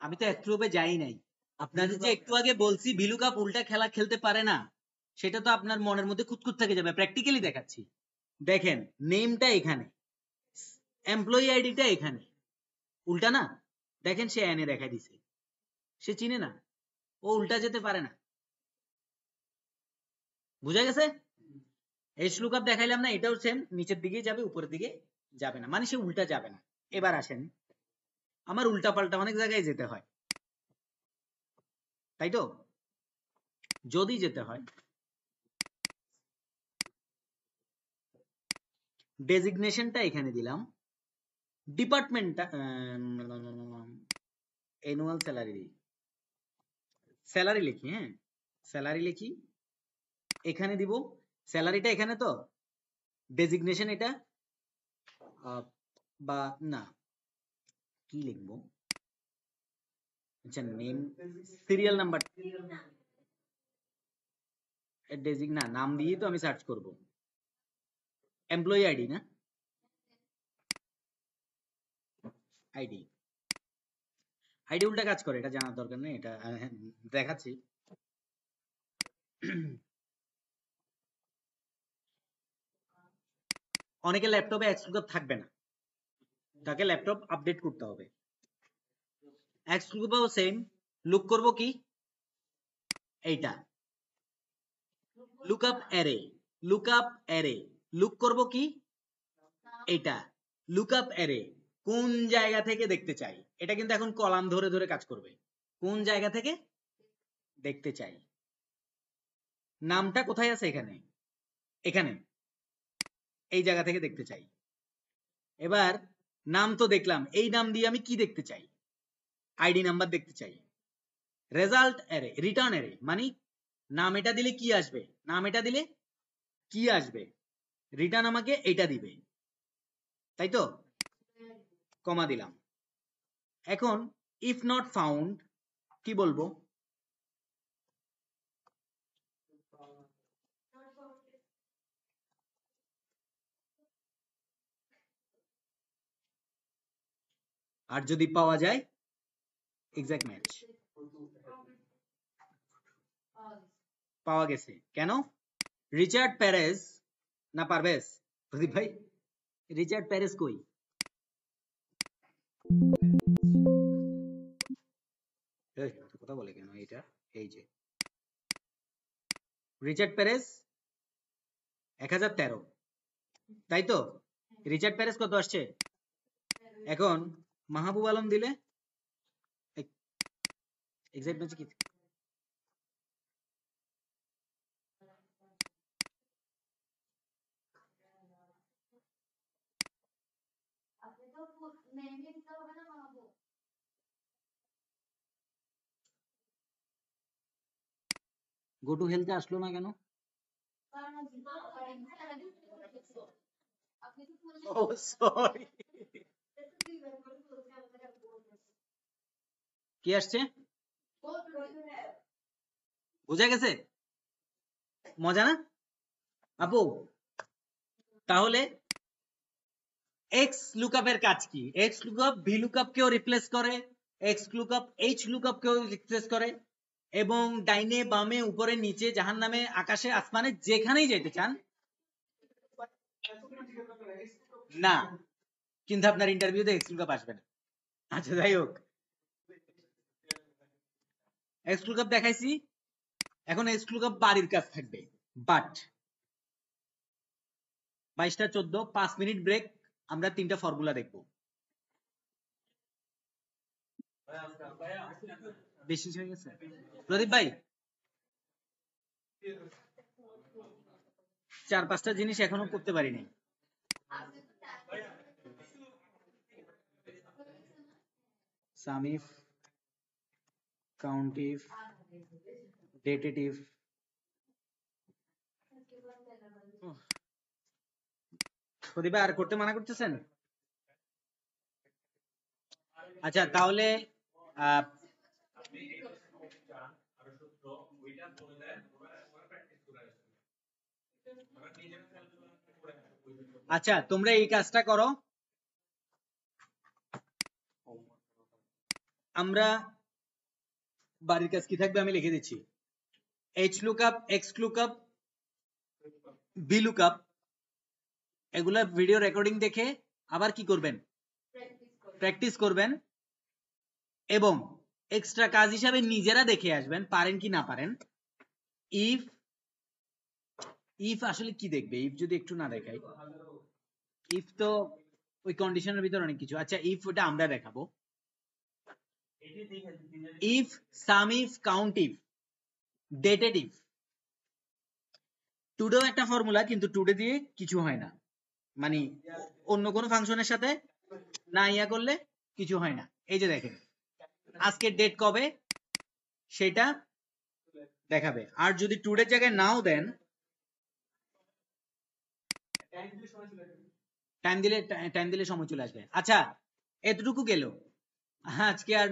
আমি তো একটু যাই নাই, আপনাদের যে একটু আগে বলছি ভিলুকাপ উল্টা খেলা খেলতে পারে না, সেটা তো আপনার মনের মধ্যে খুঁতখুত থেকে যাবে। প্র্যাকটিক্যালি দেখাচ্ছি, দেখেন নেমটা এখানে, এমপ্লয়ি আইডিটা এখানে, উল্টা না? দেখেন সে এনে দেখাই দিছে, সে চিনে না, ও উল্টা যেতে পারে না। বুঝা গেছে? এইচ লুকআপ দেখাইলাম না, এটাও সেম, নিচের দিকে যাবে, উপরের দিকে যাবে না, মানে সে উল্টা যাবে না। এবার আসেন, আমার উল্টা পাল্টা অনেক জায়গায় যেতে হয়, তাই তো? যদি যেতে হয়, ডেজিগনেশনটা এখানে দিলাম, ডিপার্টমেন্টটা অ্যানুয়াল স্যালারি, স্যালারি লিখি, হ্যাঁ স্যালারি লিখি, এখানে দিব স্যালারিটা এখানে, তো ডেজিগনেশন এটা বা না কি লিখবো, আচ্ছা নেম, সিরিয়াল নাম্বার, ডেজিগ না, নাম দিয়ে তো আমি সার্চ করব, এমপ্লয়ি আইডি না, আইডি, আইডি উল্টা কাজ করে, এটা জানার দরকার নেই, এটা দেখাচ্ছি। অনেকে ল্যাপটপে এক্সক্লুসিভ থাকবে না, তাকে ল্যাপটপ আপডেট করতে হবে। এক্সক্লুসিভও সেম, লুক করব কি এইটা, lookup array, lookup array, look করব কি এটা, লুকআপ অ্যারে, কোন জায়গা থেকে দেখতে চাই, এটা কিন্তু এখন কলাম ধরে ধরে কাজ করবে, কোন জায়গা থেকে দেখতে চাই, নামটা কোথায় আছে, এখানে, এখানে, এই জায়গা থেকে দেখতে চাই। এবার নাম তো দেখলাম, এই নাম দিয়ে আমি কি দেখতে চাই, আইডি নাম্বার দেখতে চাই। রেজাল্ট অ্যারে, রিটার্ন অ্যারে, মানে নাম এটা দিলে কি আসবে, নাম এটা দিলে কি আসবে, রিটার্ন আমাকে এটা দিবে, তাই তো? কমা দিলাম। এখন ইফ নট ফাউন্ড কি বলবো, আর যদি পাওয়া যায় এক্সাক্ট ম্যাচ, পাওয়া গেছে, কেন? রিচার্ড প্যারেজ না পারভেজ, প্রদীপ ভাই রিচার্ড প্যারেজ কই, কথা বলে কেন এটা, এই যে রিচার্ড প্যারেজ 1013, তাই তো? রিচার্ড প্যারেজ কত আসছে? এখন মাহবুব আলম দিলে এক্সাক্ট ম্যাচ কি, গো টু হেলথে আসলো না কেন? ও সরি, কি আসছে, বুঝা গেছে? মজা না আপু? তাহলে এক্স লুকআপের কাজ কি? এক্স লুকআপ ভি লুকআপ কেও রিপ্লেস করে, এক্স লুকআপ এইচ লুকআপ কেও রিপ্লেস করে, এবং ডাইনে বামে উপরে নিচে জাহান্নামে আকাশে আসমানে যেখানেই যেতে চান না, কিন্তু আপনার ইন্টারভিউতে এক্স লুকআপ আসবে না। আচ্ছা যাই হোক, এক্স লুকআপ দেখাইছি, এখন এক্স লুকআপ বাড়ির কাজ থাকবে, বাট 22টা 14, 5 মিনিট ব্রেক, আমরা 3টা ফর্মুলা দেখব। বেশি হয়ে গেছে প্রদীপ ভাই, 4-5টা জিনিস এখনো করতে পারিনি। সামিফ, কাউন্টিভ, ডেটেটিভ, প্রদীপ ভাই আর করতে মানা করতেছেন? আচ্ছা তাহলে আচ্ছা তোমরা এই কাজটা করো, আমরা বাড়ির কাজ কি থাকবে আমি লিখে দিচ্ছি। H lookup, X lookup, V lookup, এগুলা ভিডিও রেকর্ডিং দেখে আবার কি করবেন, প্র্যাকটিস করবেন এবং এক্সট্রা কাজ হিসাবে নিজেরা দেখে আসবেন পারেন কি না পারেন। ইফ, ইফ আসলে কি দেখবে, ইফ যদি একটু না দেখাই, ইফ তো ওই কন্ডিশনের ভিতর অনেক কিছু। আচ্ছা ইফ ওটা আমরা দেখাবো। If, sum if, count if, dated if. টুডেও একটা ফর্মুলা, কিন্তু টুডে দিয়ে কিছু হয় না, মানে অন্য কোনো ফাংশনের সাথে না ইয়া করলে কিছু হয় না। এই যে দেখেন আজকের ডেট কবে সেটা দেখাবে, আর যদি টুডের জায়গায় নাও দেন, টাইম দিলে সময় চলে আসবে। আচ্ছা এতটুকু গেল, আজকে আর